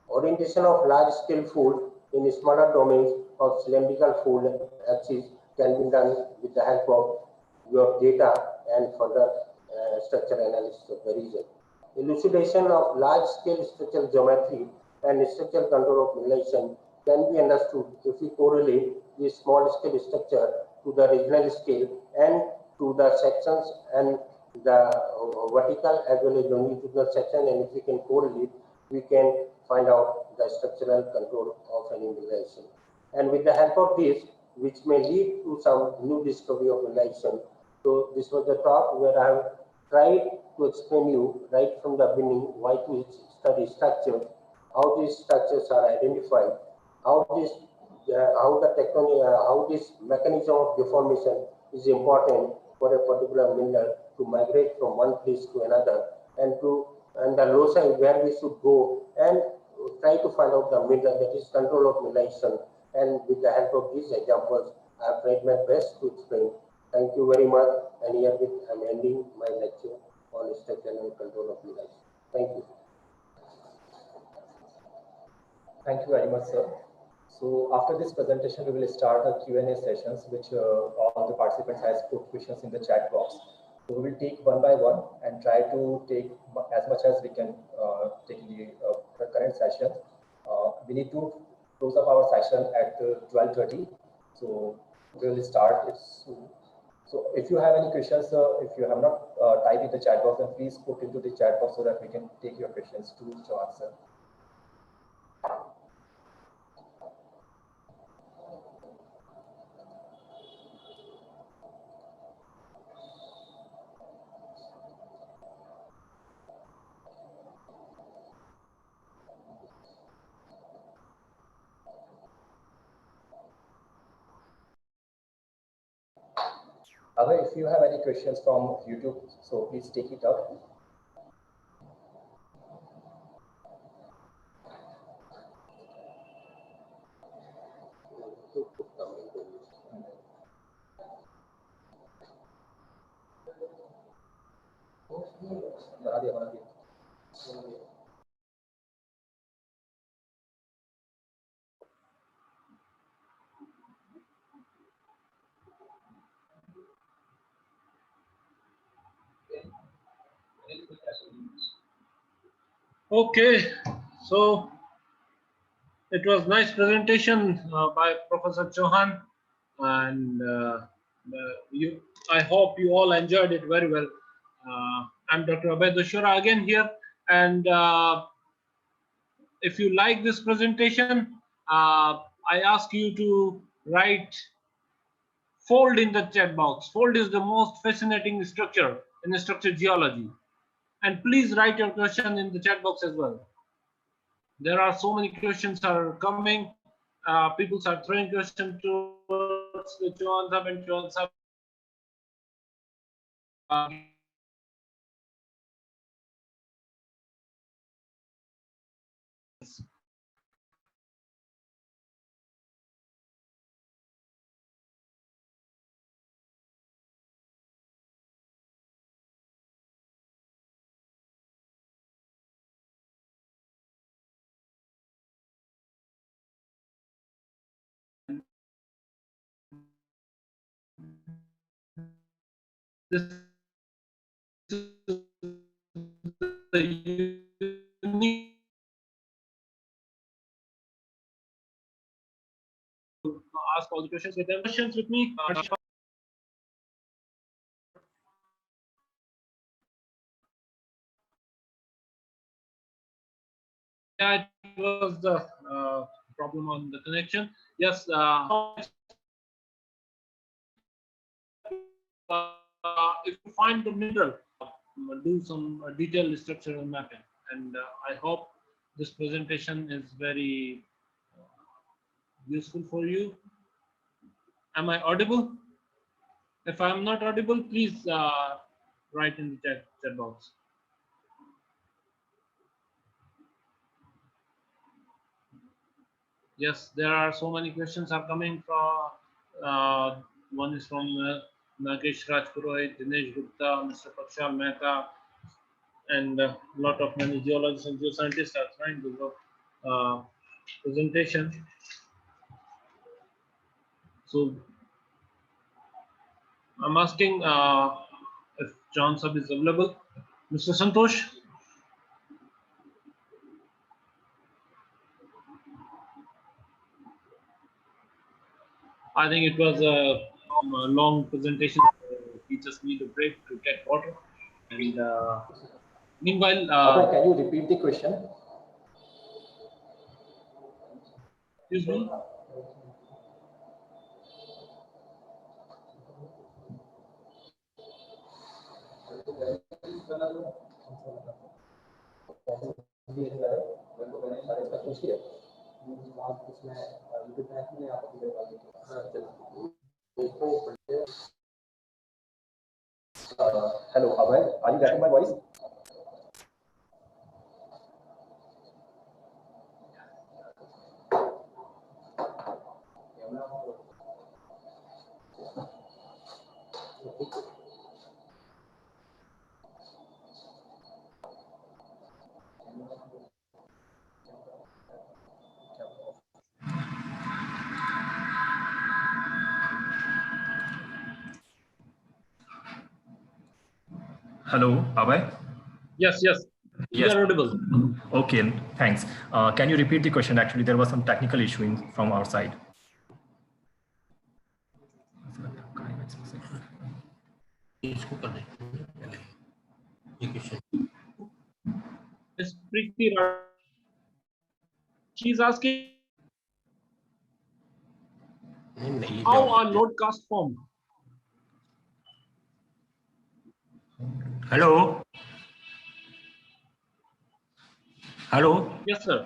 Orientation of large scale fold in smaller domains of cylindrical fold axis can be done with the help of your data and further structural analysis of the region. Elucidation of large scale structural geometry and structural control of mineralization can be understood if we correlate the small scale structure to the regional scale and to the sections and the vertical as well as longitudinal section, and if we can correlate, we can find out the structural control of any mineralization. And with the help of this, which may lead to some new discovery of mineralization. So this was the talk where I have tried to explain you right from the beginning why to study structures, how these structures are identified, how this how this mechanism of deformation is important for a particular mineral to migrate from one place to another, and the loci where we should go and try to find out the mineral, that is control of mineralization. And with the help of these examples, I have tried my best to explain. Thank you very much. And herewith I am ending my lecture on structure and control of mineralization. Thank you. Thank you very much, sir. So after this presentation, we will start a Q&A sessions, which all the participants has put questions in the chat box. So we will take one by one and try to take as much as we can take in the current session. We need to close up our session at 12:30. So we will start it soon. So if you have any questions, if you have not typed in the chat box, then please put into the chat box so that we can take your questions to answer. However, if you have any questions from YouTube, so please take it up. Okay, so it was nice presentation by Professor Chauhan, and you. I hope you all enjoyed it very well. I'm Dr. Abhay Doshora again here, and if you like this presentation, I ask you to write fold in the chat box. Fold is the most fascinating structure in structural geology, and please write your question in the chat box as well. There are so many questions are coming. People are throwing questions towards the Chauhan Sab and Chauhan Sab. This is the unique ask all the questions with them. Questions with me. Yeah, it was the problem on the connection. Yes, if you find the mineral, do some detailed structural mapping. And I hope this presentation is very useful for you. Am I audible? If I am not audible, please write in the chat box. Yes, there are so many questions are coming from. One is from Nagesh Rajpurohit, Dinesh Gupta, Mr. Pakshal Mehta, and a lot of many geologists and geoscientists are trying to do presentation. So I'm asking if John Sub is available. Mr. Santosh? I think it was a long presentation. We just need a break to get water. And meanwhile, can you repeat the question? Excuse me? Hello, Abhay, are you getting my voice? Hello, Abhay? Yes, yes. You Yes. are audible. Okay, thanks. Can you repeat the question? Actually, there was some technical issue from our side. It's pretty. She's asking how are load cast formed? Hello. Hello. Yes, sir.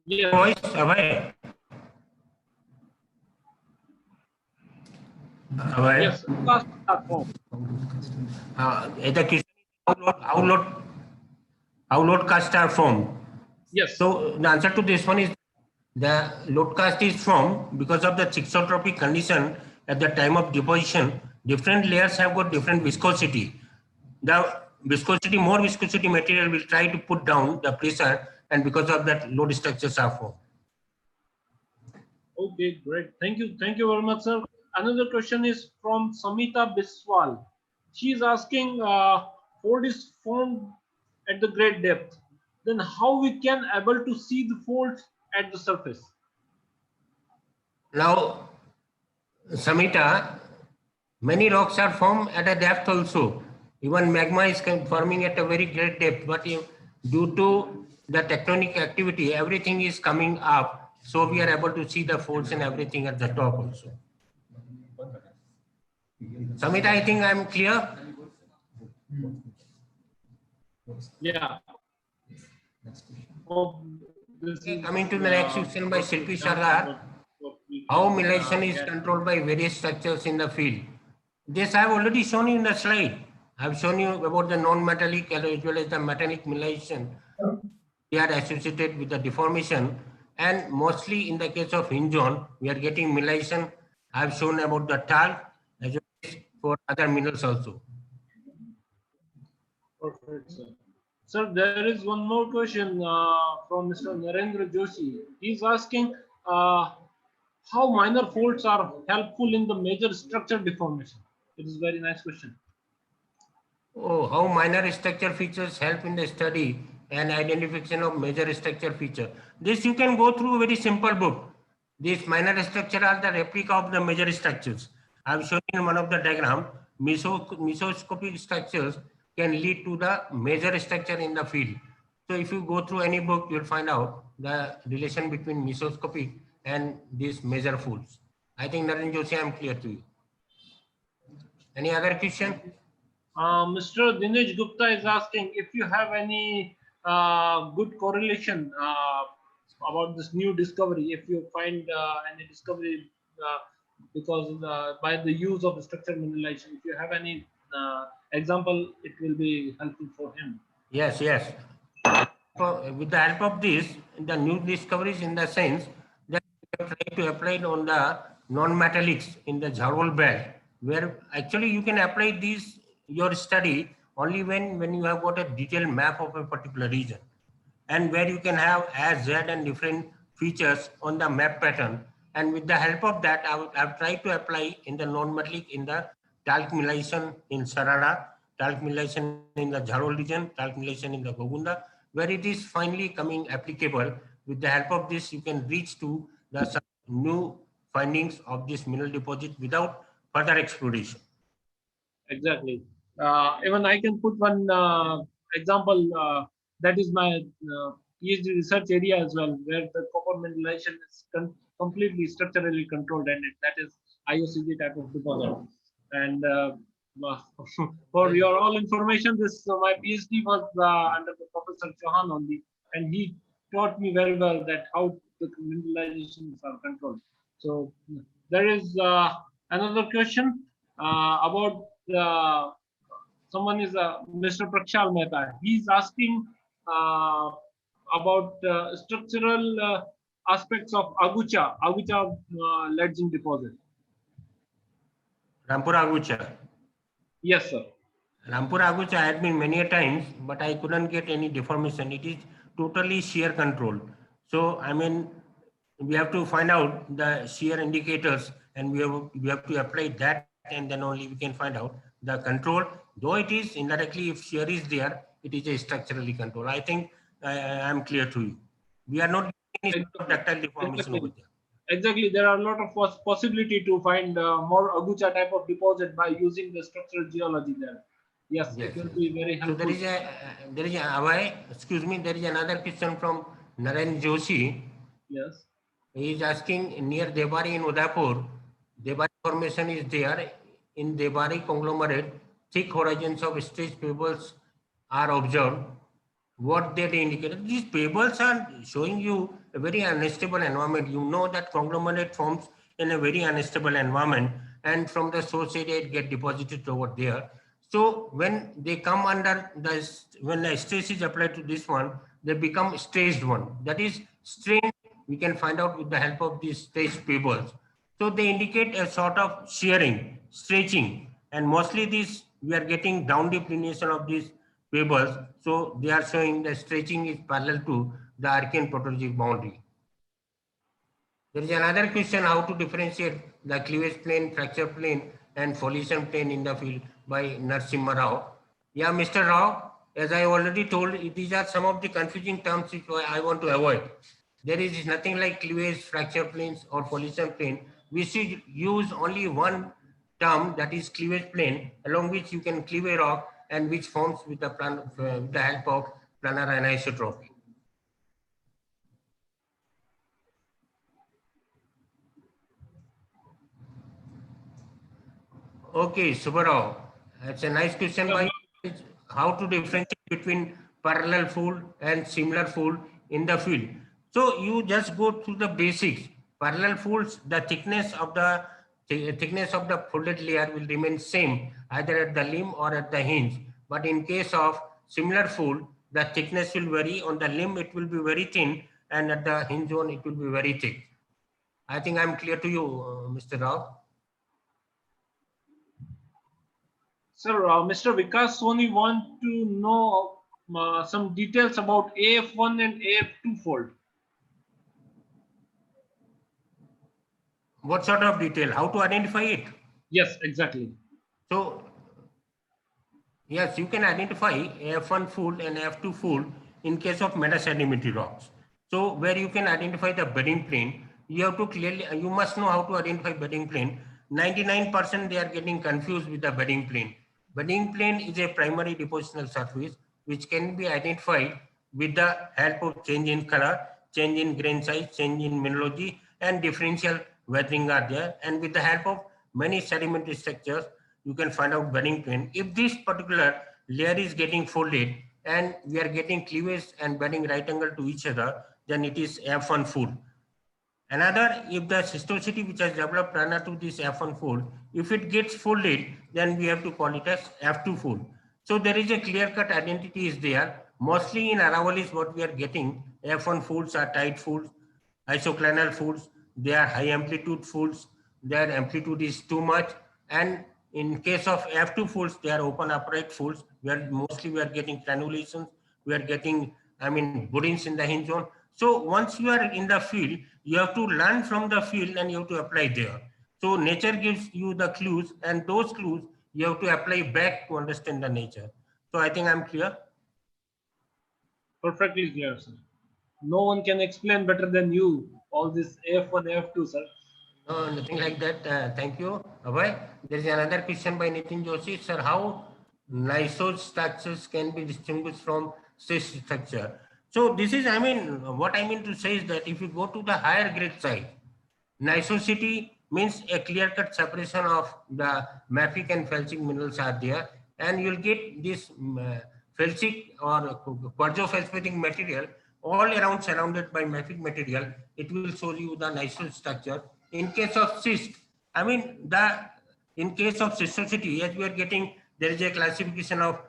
Yes. Voice, Abhay. Abhay. Yes, cast formed. The question is how load casts are formed. Yes. So the answer to this one is the load cast is formed because of the thixotropic condition at the time of deposition. Different layers have got different viscosity. The viscosity, more viscosity material will try to put down the pressure, and because of that, load structures are formed. Okay, great. Thank you. Thank you very much, sir. Another question is from Samita Biswal. She is asking, fold is formed at the great depth, then how we can able to see the faults at the surface? Now, Samita, many rocks are formed at a depth also. Even magma is forming at a very great depth, but due to the tectonic activity, everything is coming up. So we are able to see the faults and everything at the top also. Samita, I think I'm clear. Yeah. Oh, this is, Coming to the next question by Shilpi Sardar. How mineralization is controlled by various structures in the field. This I have already shown you in the slide. I have shown you about the non-metallic as well as the metallic mineralization. They are associated with the deformation, and mostly in the case of hinge-on, we are getting mineralization. I have shown about the talc as well as for other minerals also. Perfect, sir. Sir, there is one more question from Mr. Narendra Joshi. He's asking how minor faults are helpful in the major structure deformation. It is a very nice question. Oh, how minor structure features help in the study and identification of major structure feature. This you can go through a very simple book. These minor structure are the replica of the major structures. I have shown in one of the diagram, mesoscopic structures can lead to the major structure in the field. So if you go through any book, you'll find out the relation between mesoscopic and these major faults. I think Naren Joshi, I'm clear to you. Any other question? Mr. Dinesh Gupta is asking if you have any good correlation about this new discovery. If you find any discovery because by the use of structural mineralization, if you have any example, it will be helpful for him. Yes, yes. With the help of this, the new discoveries in the sense that we have tried to apply it on the non-metallics in the Jharol belt, where actually you can apply these your study only when you have got a detailed map of a particular region, and where you can have as Z and different features on the map pattern. And with the help of that, I've tried to apply in the non-metallic in the talc mineralization in Sarada, talc mineralization in the Jharol region, talc mineralization in the Gogunda, where it is finally coming applicable. With the help of this, you can reach to the new findings of this mineral deposit without further exploration. Exactly. Even I can put one example. That is my PhD research area as well, where the copper mineralization is completely structurally controlled, and that is IOCG type of deposit. And for your all information, this my PhD was under the Professor Chauhan only, and he taught me very well that how the mineralizations are controlled. So there is another question about someone is Mr. Prakshal Mehta. He's asking about structural aspects of Agucha ledging deposit. Rampura Agucha. Yes, sir. Rampura Agucha I had been many a times, but I couldn't get any deformation. It is totally shear control. So I mean, we have to find out the shear indicators, and we have to apply that, and then only we can find out the control. Though it is indirectly, if shear is there, it is a structurally control. I think I'm clear to you. We are not any sort of ductile deformation over there. Exactly, there are a lot of possibility to find more Agucha type of deposit by using the structural geology there. Yes, it will be very helpful. So there is excuse me, there is another question from Naren Joshi. Yes. He is asking near Debari in Udaipur, Debari formation is there. In Debari conglomerate, thick horizons of stretched pebbles are observed. What they indicate? These pebbles are showing you a very unstable environment. You know that conglomerate forms in a very unstable environment, and from the source area it get deposited over there. So when they come under when the stress is applied to this one, they become stressed one. That is strain. We can find out with the help of these stressed pebbles. So they indicate a sort of shearing, stretching, and mostly this we are getting down declination of these pebbles. So they are showing the stretching is parallel to the Archean protologic boundary. There is another question how to differentiate the cleavage plane, fracture plane, and foliation plane in the field by Narasimha Rao. Yeah, Mr. Rao, as I already told, these are some of the confusing terms which I want to avoid. There is nothing like cleavage, fracture planes, or collision plane. We should use only one term, that is cleavage plane, along which you can cleave a rock and which forms with the help of planar anisotropy. Okay, Subbarao, that's a nice question by how to differentiate between parallel fold and similar fold in the field. So you just go through the basics. Parallel folds, the thickness of the folded layer will remain same either at the limb or at the hinge. But in case of similar fold, the thickness will vary. On the limb, it will be very thin, and at the hinge zone, it will be very thick. I think I'm clear to you, Mr. Rao. Sir, Mr. Vikas Soni want to know some details about AF1 and AF2 fold. What sort of detail? How to identify it? Yes, exactly. So, yes, you can identify F1 fold and F2 fold in case of metasedimentary rocks. So, where you can identify the bedding plane, you have to you must know how to identify bedding plane. 99% they are getting confused with the bedding plane. Bedding plane is a primary depositional surface which can be identified with the help of change in color, change in grain size, change in mineralogy, and differential weathering are there. And with the help of many sedimentary structures, you can find out bedding plane. If this particular layer is getting folded and we are getting cleavage and bedding right angle to each other, then it is F1 fold. Another, if the cystosity which has developed prior to this F1 fold, if it gets folded, then we have to call it as F2 fold. So there is a clear-cut identity is there. Mostly in Aravallis, what we are getting, F1 folds are tight folds, isoclinal folds, they are high amplitude folds, their amplitude is too much. And in case of F2 folds, they are open upright folds, where mostly we are getting granulations, we are getting, boudins in the hinge zone. So once you are in the field, you have to learn from the field and you have to apply there. So nature gives you the clues, and those clues you have to apply back to understand the nature. So I think I'm clear. Perfectly clear, sir. No one can explain better than you all this AF1, AF2, sir. No, nothing like that. Thank you, Abhay. There is another question by Nitin Joshi. Sir, how gneiss structures can be distinguished from cyst structure? So this is, what I mean to say is that if you go to the higher grade side, gneissosity means a clear-cut separation of the mafic and felsic minerals are there, and you'll get this felsic or quartzo-feldspathing material all around surrounded by mafic material. It will show you the gneiss structure. In case of cyst, in case of cystosity, as we are getting, there is a classification of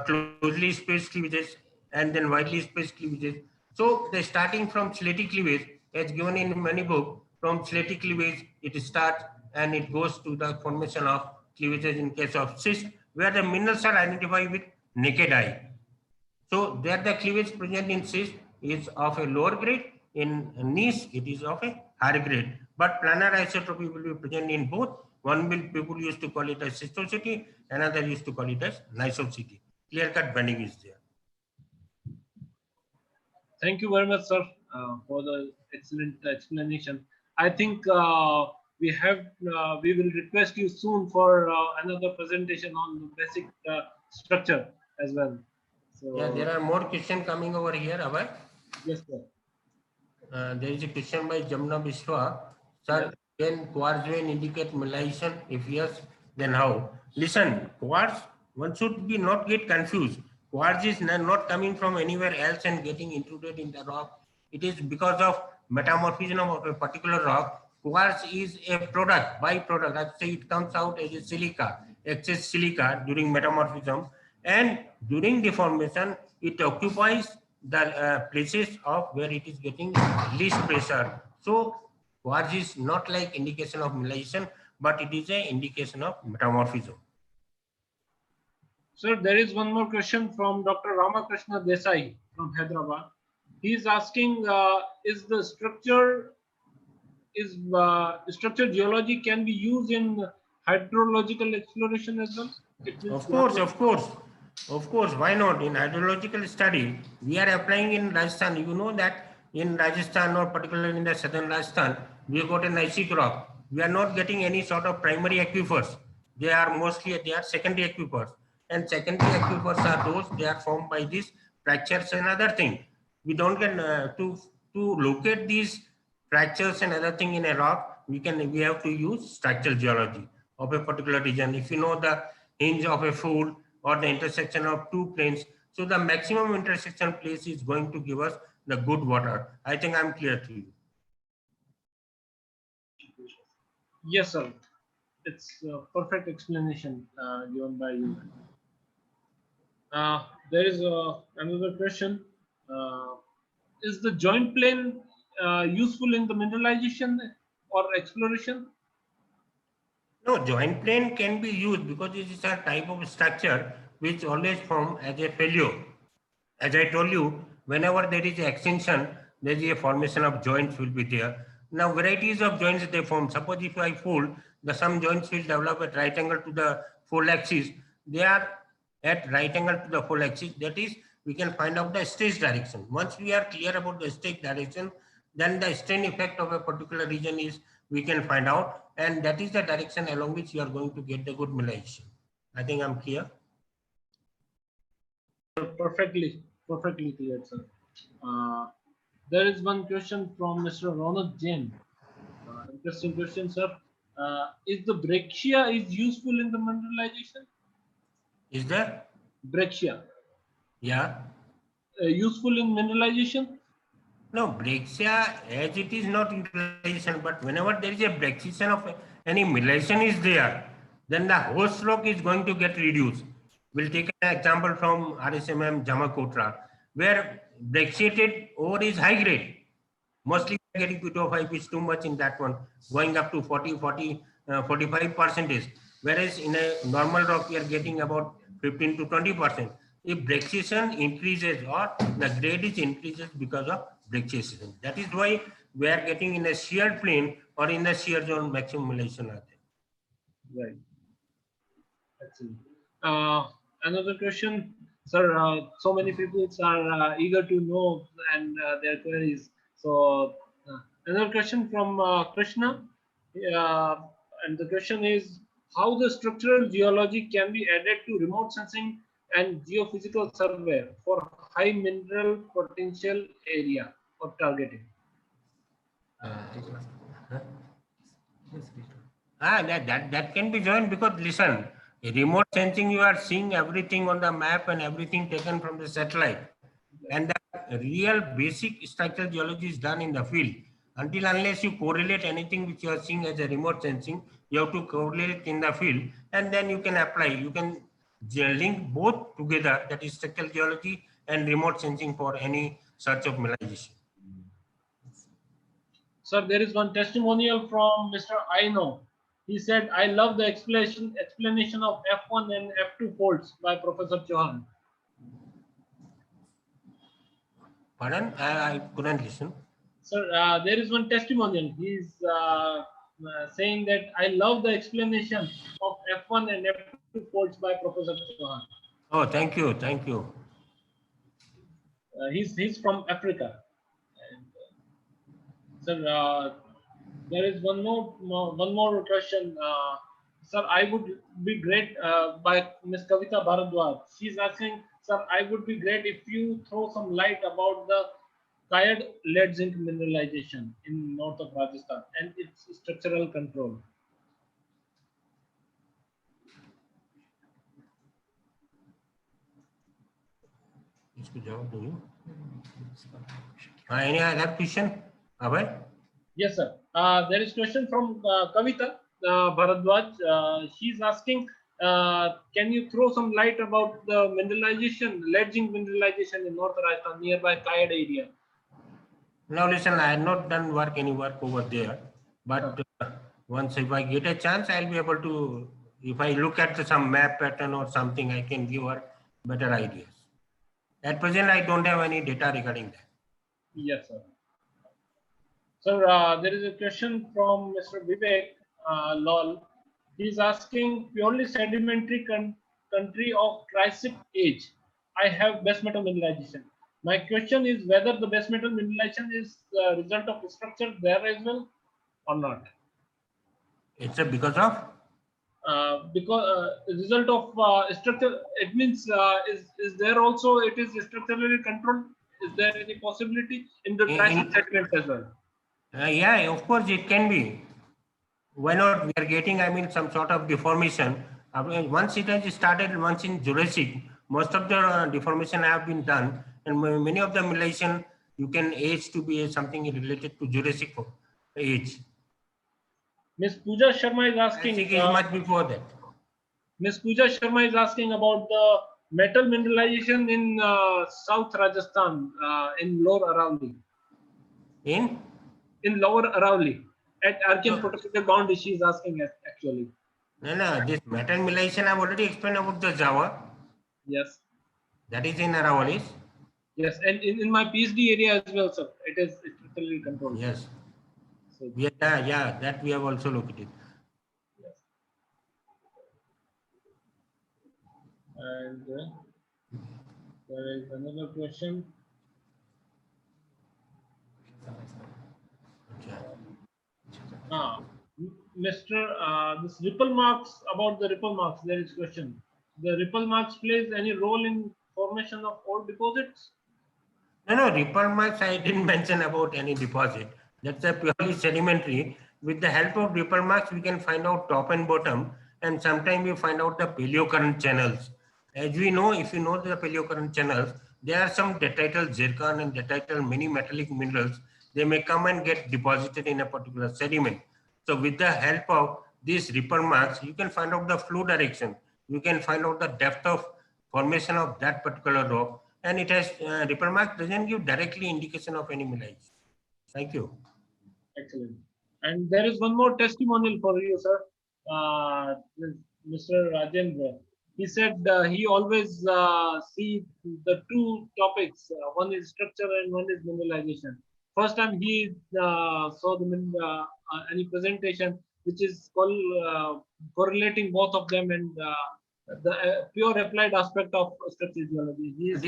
closely spaced cleavages and then widely spaced cleavages. So the starting from slaty cleavage, as given in many books, from slaty cleavage, it starts and it goes to the formation of cleavages in case of cyst, where the minerals are identified with naked eye. So there the cleavage present in cyst is of a lower grade, in gneiss it is of a higher grade. But planar isotropy will be present in both. One will people used to call it as cystosity, another used to call it as gneissosity. Clear-cut bending is there. Thank you very much, sir, for the excellent explanation. I think we will request you soon for another presentation on the basic structure as well. So, yeah, there are more questions coming over here, Abhay. Yes, sir. There is a question by Jamna Bishwa. Sir, can quartz vein indicate mineralization? If yes, then how? Listen, quartz, one should be not get confused. Quartz is not coming from anywhere else and getting intruded in the rock. It is because of metamorphism of a particular rock. Quartz is a product, byproduct. I'd say it comes out as a silica, excess silica during metamorphism, and during deformation, it occupies the places of where it is getting least pressure. So quartz is not like indication of mineralization, but it is an indication of metamorphism. Sir, there is one more question from Dr. Ramakrishna Desai from Hyderabad. He is asking, is the structure geology can be used in hydrological exploration as well? Of course. Of course, why not? In hydrological study, we are applying in Rajasthan. You know that in Rajasthan, or particularly in the southern Rajasthan, we have got a gneissic rock. We are not getting any sort of primary aquifers. They are secondary aquifers. And secondary aquifers are those, they are formed by these fractures and other thing. We don't get to locate these fractures and other thing in a rock. We have to use structural geology of a particular region. If you know the hinge of a fold or the intersection of two planes, so the maximum intersection place is going to give us the good water. I think I'm clear to you. Yes, sir. It's a perfect explanation given by you. There is another question. Uh, is the joint plane useful in the mineralization or exploration? No, joint plane can be used because it is a type of structure which always form as a failure. As I told you, whenever there is extension, there is a formation of joints will be there. Now, varieties of joints they form. Suppose if I fold, some joints will develop at right angle to the fold axis. They are at right angle to the fold axis. That is, we can find out the stress direction. Once we are clear about the stress direction, then the strain effect of a particular region is we can find out, and that is the direction along which you are going to get the good mineralization. I think I'm clear. Perfectly clear, sir. There is one question from Mr. Ronald Jain. Interesting question, sir. Is the brachia is useful in the mineralization? Is there? Brachia Yeah. useful in mineralization? No, brachia as it is not utilization, but whenever there is a brachison of any mineralization is there, then the host rock is going to get reduced. We'll take an example from RSMM Jamakotra, where brachiated ore is high grade. Mostly getting P2O5 is too much in that one, going up to 45%. Whereas in a normal rock, we are getting about 15 to 20%. If brachison increases or the grade is increases because of brachison. That is why we are getting in a shear plane or in the shear zone maximum mineralization are there. Right. Excellent. Another question, sir. So many people are eager to know and their queries. So another question from Krishna, uh, and the question is how the structural geology can be added to remote sensing and geophysical survey for high mineral potential area for targeting. That can be joined because listen, remote sensing, you are seeing everything on the map and everything taken from the satellite. And the real basic structural geology is done in the field. Until unless you correlate anything which you are seeing as a remote sensing, you have to correlate it in the field, and then you can apply. You can link both together, that is structural geology and remote sensing for any search of mineralization. Sir, there is one testimonial from Mr. Aino. He said, I love the explanation of F1 and F2 folds by Professor Chauhan. Pardon? I couldn't listen. Sir, there is one testimonial. He's saying that I love the explanation of F1 and F2 folds by Professor Chauhan. Oh, thank you. Thank you. He's from Africa. And, sir, there is one more question. Sir, I would be great by Ms. Kavita Bharadwaj. She's asking, sir, I would be great if you throw some light about the Kayad lead zinc mineralization in north of Rajasthan and its structural control. Any other question? Abhay? Yes, sir. There is question from Kavita Bharadwaj. She's asking, can you throw some light about the mineralization, lead zinc mineralization in North Rajasthan, nearby Kayad area? Now listen, I have not done any work over there, but once if I get a chance, I'll be able to, if I look at some map pattern or something, I can give her better ideas. At present, I don't have any data regarding that. Yes, sir. Sir, there is a question from Mr. Vivek Lal. He's asking purely sedimentary country of Triassic age. I have base metal mineralization. My question is whether the base metal mineralization is the result of structure there as well or not. It's a because of? Because result of structure, it means is there also it is structurally controlled? Is there any possibility in the Triassic sediments as well? Yeah, of course it can be. Why not? We are getting, I mean, some sort of deformation. Once it has started, once in Jurassic, most of the deformation have been done, and many of the mineralization you can age to be something related to Jurassic age. Miss Pooja Sharma is asking. Jurassic is much before that. Miss Pooja Sharma is asking about the metal mineralization in South Rajasthan, in Lower Arauli. In Lower Arauli, at Archean protected boundary, she is asking actually. No, this metal mineralization I've already explained about the Java. Yes. That is in Aravallis. Yes, and in my PhD area as well, sir. It is strictly controlled. Yes. So, Yeah, that we have also looked at it. yes. And there is another question. Mr. This ripple marks, about the ripple marks, there is question. The ripple marks plays any role in formation of old deposits? No, ripple marks I didn't mention about any deposit. That's a purely sedimentary. With the help of ripple marks, we can find out top and bottom, and sometimes we find out the paleocurrent channels. As we know, if you know the paleocurrent channels, there are some datityl zircon and datityl many metallic minerals. They may come and get deposited in a particular sediment. So with the help of these ripple marks, you can find out the flow direction. You can find out the depth of formation of that particular rock, and it has ripple mark doesn't give directly indication of any mineralization. Thank you. Excellent. And there is one more testimonial for you, sir. Mr. Rajendra. He said he always see the two topics. One is structure and one is mineralization. First time he saw the any presentation which is correlating both of them, and the pure applied aspect of structural geology. He is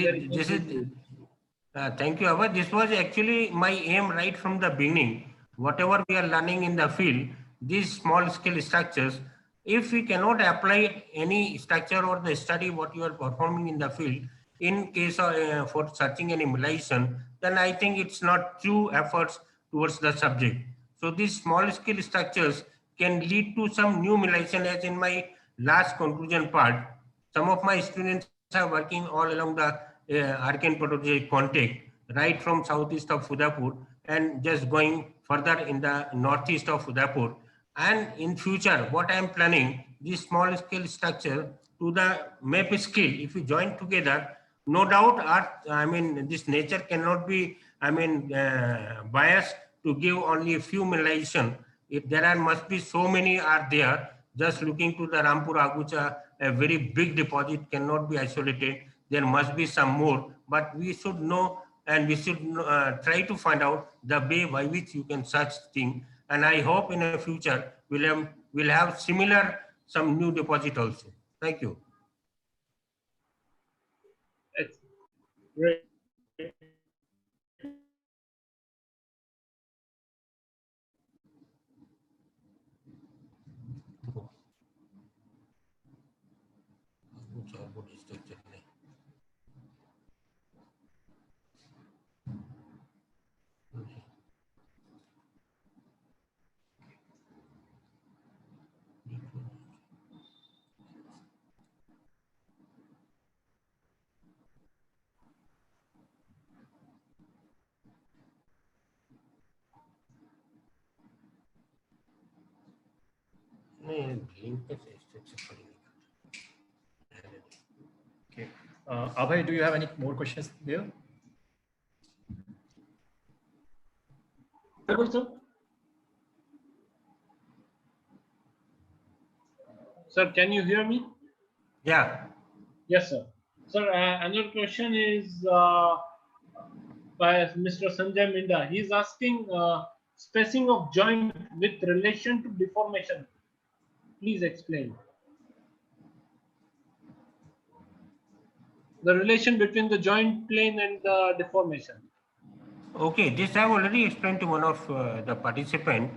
thank you, Abha. This was actually my aim right from the beginning. Whatever we are learning in the field, these small scale structures, if we cannot apply any structure or the study what you are performing in the field, in case of for searching any mineralization, then I think it's not true efforts towards the subject. So these small scale structures can lead to some new mineralization, as in my last conclusion part. Some of my students are working all along the Archean protege contact, right from southeast of Udaipur and just going further in the northeast of Udaipur. And in future, what I am planning, this small scale structure to the map scale, if we join together, no doubt this nature cannot be, biased to give only a few mineralization. If there must be so many are there, just looking to the Rampur Agucha, a very big deposit cannot be isolated. There must be some more, but we should know, and we should try to find out the way by which you can search thing. And I hope in the future we'll have similar some new deposit also. Thank you. It's great. Okay. Abhay, do you have any more questions there? Sir, can you hear me? Yeah. Yes, sir. Sir, another question is by Mr. Sanjay Minda. He is asking spacing of joint with relation to deformation. Please explain. the relation between the joint plane and the deformation. Okay, this I have already explained to one of the participant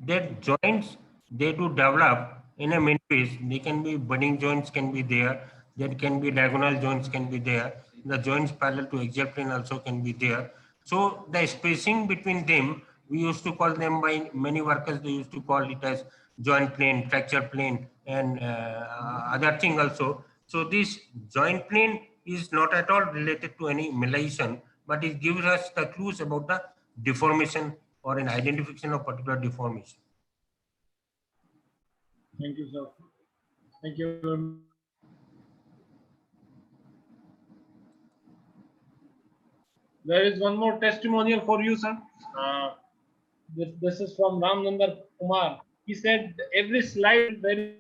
that joints they do develop in a many ways. They can be budding joints can be there. There can be diagonal joints can be there. The joints parallel to axial plane also can be there. So the spacing between them, we used to call them by many workers. They used to call it as joint plane, fracture plane, and other thing also. So this joint plane is not at all related to any mineralization, but it gives us the clues about the deformation or an identification of particular deformation. Thank you, sir. Thank you very much. There is one more testimonial for you, sir. This is from Ramnandar Kumar. He said every slide very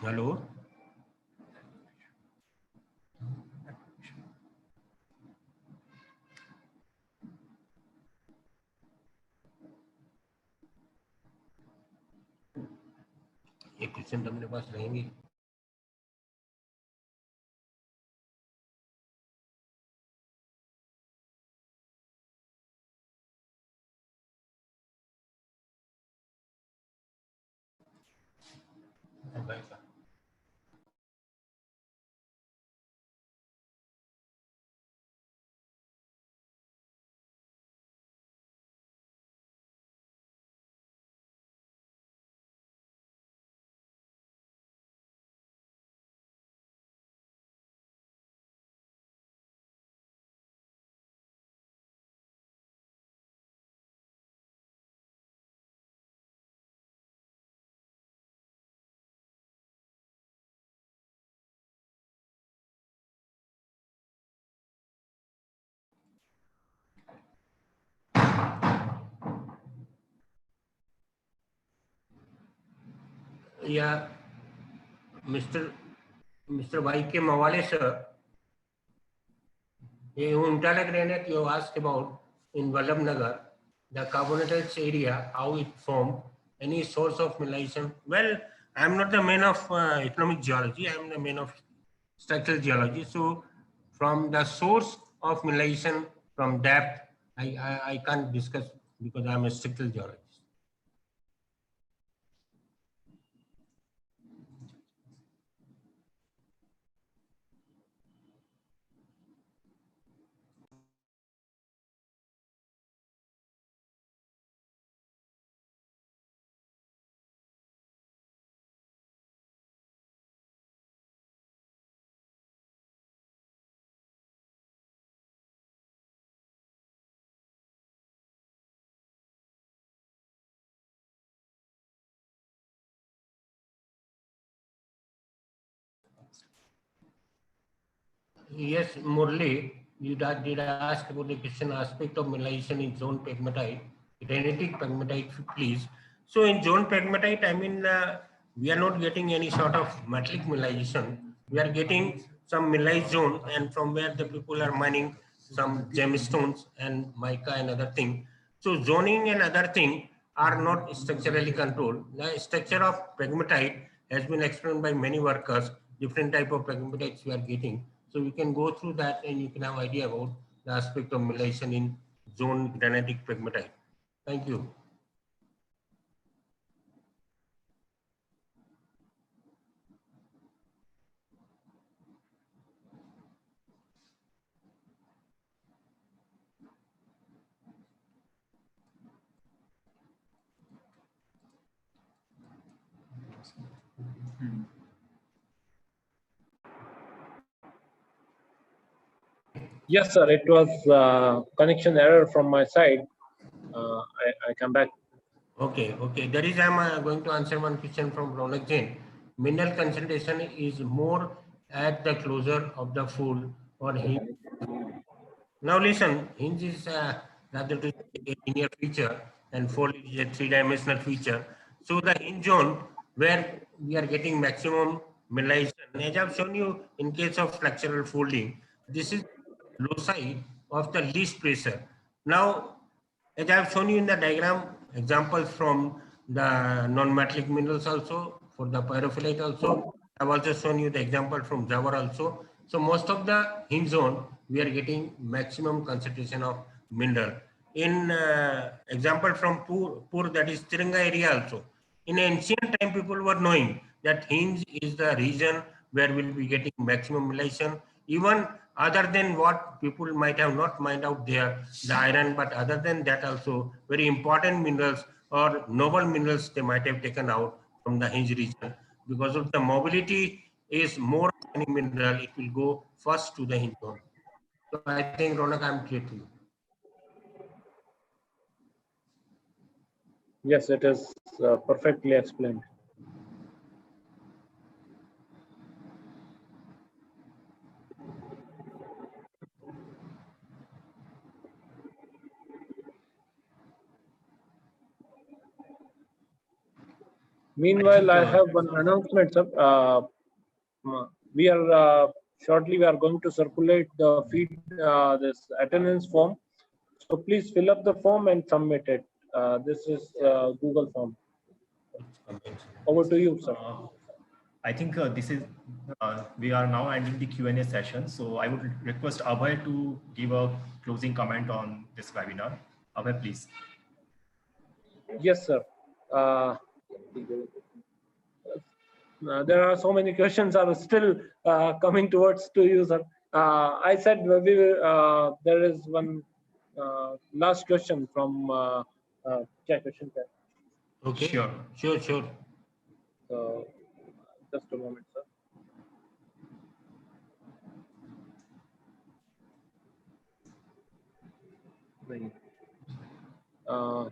Hello. ये question तो मेरे पास रहेंगे. Yeah, Mr. Y. K. Mawale sir, you asked about in Vallabhnagar, the carbonated area, how it formed, any source of mineralization. Well, I'm not the man of economic geology, I'm the man of structural geology. So from the source of mineralization, from depth, I can't discuss because I'm a structural geologist. Yes, Murli, you did ask about the question aspect of mineralization in zone pegmatite, granitic pegmatite, please. So in zone pegmatite, I mean, we are not getting any sort of metallic mineralization. We are getting some mineralized zone, and from where the people are mining some gemstones and mica and other thing. So zoning and other thing are not structurally controlled. The structure of pegmatite has been explained by many workers, different type of pegmatites we are getting. So we can go through that and you can have idea about the aspect of mineralization in zone granitic pegmatite. Thank you. Yes, sir. It was connection error from my side. I come back. Okay. There is, I'm going to answer one question from Ronak Jain. Mineral concentration is more at the closure of the fold or hinge. Now listen, hinge is rather to say a linear feature and fold is a three-dimensional feature. So the hinge zone where we are getting maximum mineralization, as I've shown you in case of structural folding, this is loci of the least pressure. Now, as I have shown you in the diagram, examples from the non-metallic minerals also, for the pyrophyllite also, I've also shown you the example from Java also. So most of the hinge zone, we are getting maximum concentration of mineral. In example from Pur, that is Tiranga area also. In ancient time, people were knowing that hinge is the region where we'll be getting maximum mineralization. Even other than what people might have not mined out there, the iron, but other than that also, very important minerals or noble minerals they might have taken out from the hinge region. Because of the mobility is more organic mineral, it will go first to the hinge zone. So I think, Ronak, I'm clear to you. Yes, it is perfectly explained. Meanwhile, I have one announcement, sir. We are shortly we are going to circulate the feed this attendance form. So please fill up the form and submit it. This is Google form. Over to you, sir. I think this is we are now ending the Q&A session. So I would request Abhay to give a closing comment on this webinar. Abhay, please. Yes, sir. There are so many questions are still coming towards to you, sir. I said we will, there is one last question from question. Okay. Sure. Sure. So just a moment, sir.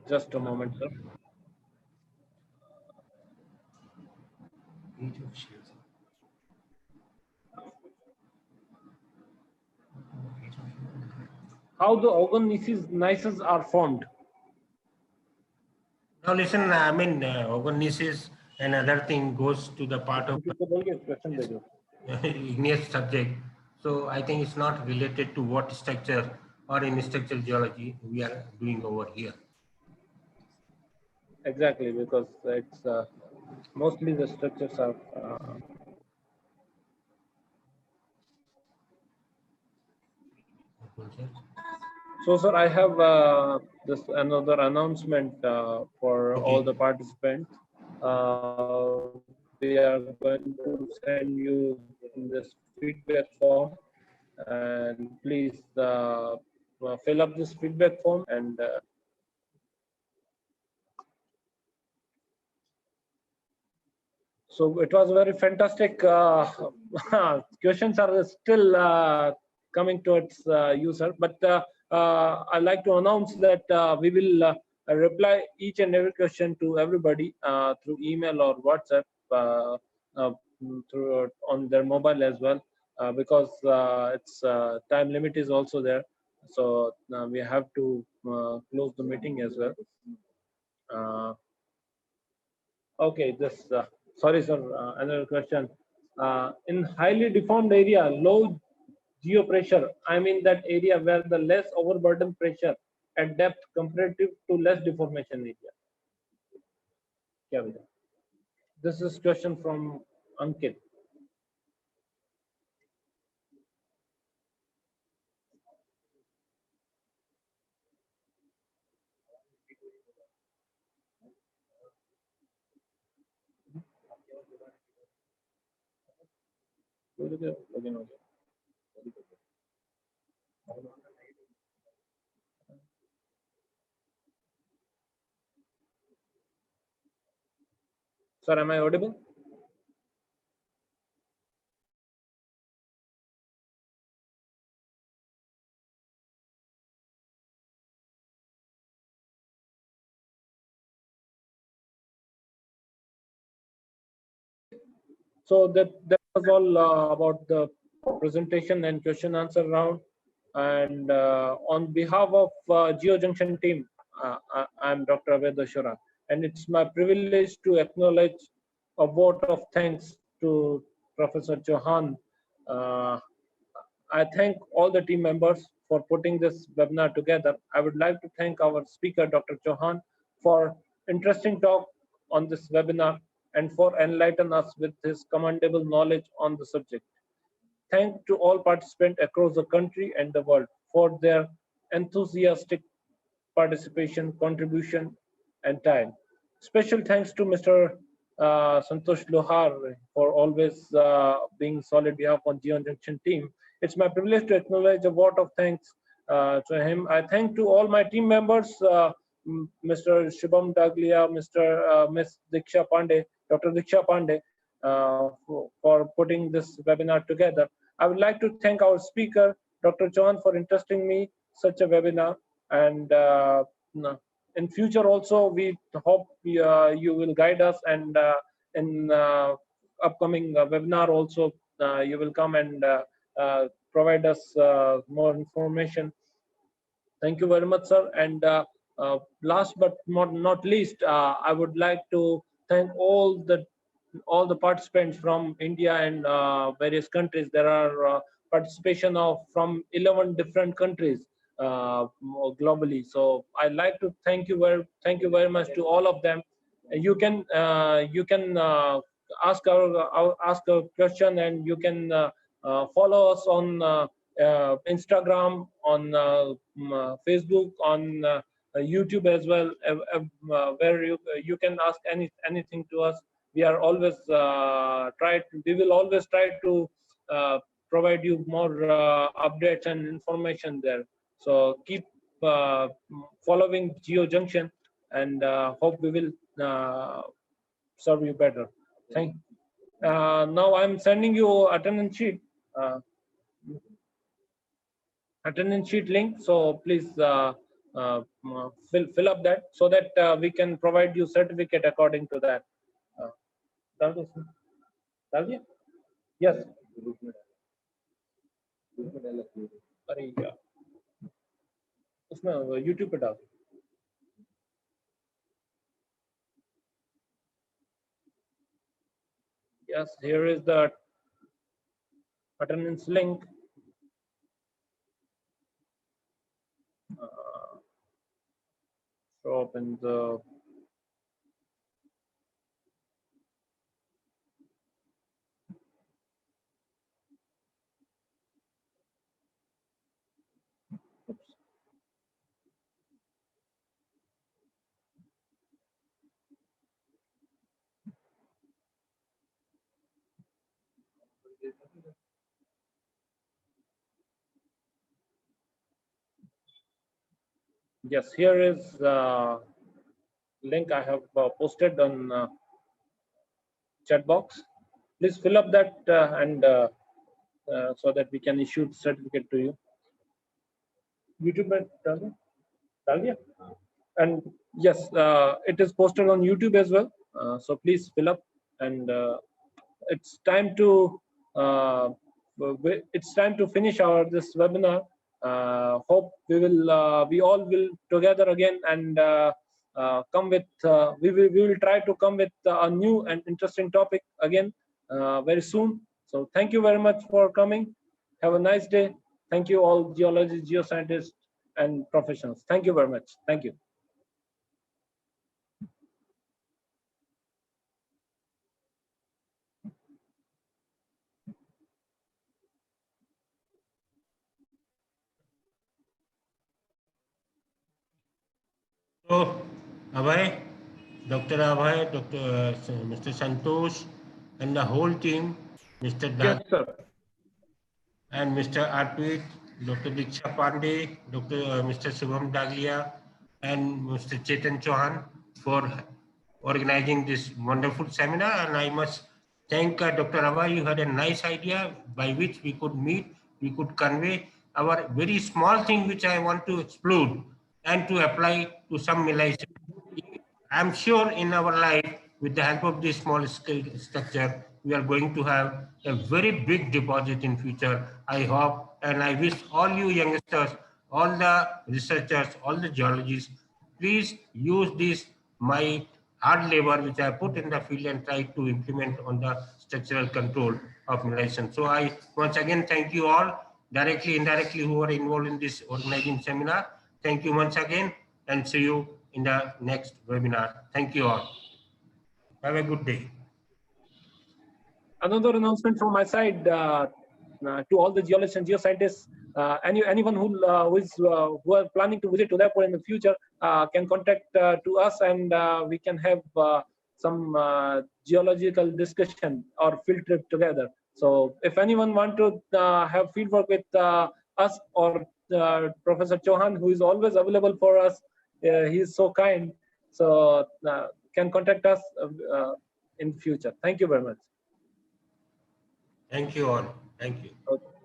Just a moment, sir. How the organogenesis are formed? Now listen, I mean, organogenesis and other thing goes to the part of igneous subject. So I think it's not related to what structure or in structural geology we are doing over here. Exactly, because it's mostly the structures are. So, sir, I have this another announcement for all the participants. We are going to send you this feedback form, and please fill up this feedback form and. So it was very fantastic. Questions are still coming towards user, but I'd like to announce that we will reply each and every question to everybody through email or WhatsApp through on their mobile as well, because its time limit is also there. So we have to close the meeting as well. Okay, this sorry, sir. Another question. In highly deformed area, low geopressure, I mean that area where the less overburden pressure at depth comparative to less deformation area. This is question from Ankit. Sir, am I audible? So that was all about the presentation and question answer round. And on behalf of GeoJunction team, I'm Dr. Aved Ashura, and it's my privilege to acknowledge a vote of thanks to Professor Chauhan. I thank all the team members for putting this webinar together. I would like to thank our speaker, Dr. Chauhan, for interesting talk on this webinar, and for enlightening us with his commendable knowledge on the subject. Thanks to all participants across the country and the world for their enthusiastic participation, contribution, and time. Special thanks to Mr. Santosh Lohar for always being solid behalf on Geon Junction team. It's my privilege to acknowledge a vote of thanks to him. I thank to all my team members, Mr. Shubham Daglia, Miss Diksha Pandey, Dr. Diksha Pandey, for putting this webinar together. I would like to thank our speaker, Dr. Chauhan, for interesting me such a webinar. And in future also, we hope you will guide us, and in upcoming webinar also, you will come and provide us more information. Thank you very much, sir. And last but not least, I would like to thank all the participants from India and various countries. There are participation from 11 different countries globally. So I'd like to thank you very much to all of them. You can ask a question, and you can follow us on Instagram, on Facebook, on YouTube as well, where you can ask anything to us. We are always we will always try to provide you more updates and information there. So keep following Geo Junction, and hope we will serve you better. Now I'm sending you attendance sheet. Attendance sheet link, so please fill up that, so that we can provide you certificate according to that. Yes. अरे यार, उसमें YouTube पे डाल. Yes, here is the attendance link. Show up in the yes, here is link I have posted on chat box. Please fill up that and so that we can issue the certificate to you. YouTube and yes, it is posted on YouTube as well. So please fill up, and it's time to finish this webinar. Hope we all will together again, and come with we will try to come with a new and interesting topic again very soon. So thank you very much for coming. Have a nice day. Thank you all geologists, geoscientists, and professionals. Thank you very much. Thank you. So, Abhay, Dr. Abhay, Mr. Santosh, and the whole team, Mr. Yes, sir. And Mr. Arpit, Dr. Diksha Pandey, Mr. Shubham Daglia, and Mr. Chetan Chauhan for organizing this wonderful seminar. And I must thank Dr. Abhay. You had a nice idea by which we could meet, we could convey our very small thing which I want to explode and to apply to some mineralization. I'm sure in our life, with the help of this small scale structure, we are going to have a very big deposit in future. I hope, and I wish all you youngsters, all the researchers, all the geologists, please use this my hard labor which I put in the field and try to implement on the structural control of mineralization. So I once again thank you all, directly, indirectly, who are involved in this organizing seminar. Thank you once again, and see you in the next webinar. Thank you all. Have a good day. Another announcement from my side to all the geologists and geoscientists. Anyone who are planning to visit Udaipur in the future can contact to us, and we can have some geological discussion or field trip together. So if anyone want to have field work with us or Professor Chauhan, who is always available for us, he is so kind. So can contact us in the future. Thank you very much. Thank you all. Thank you. Okay.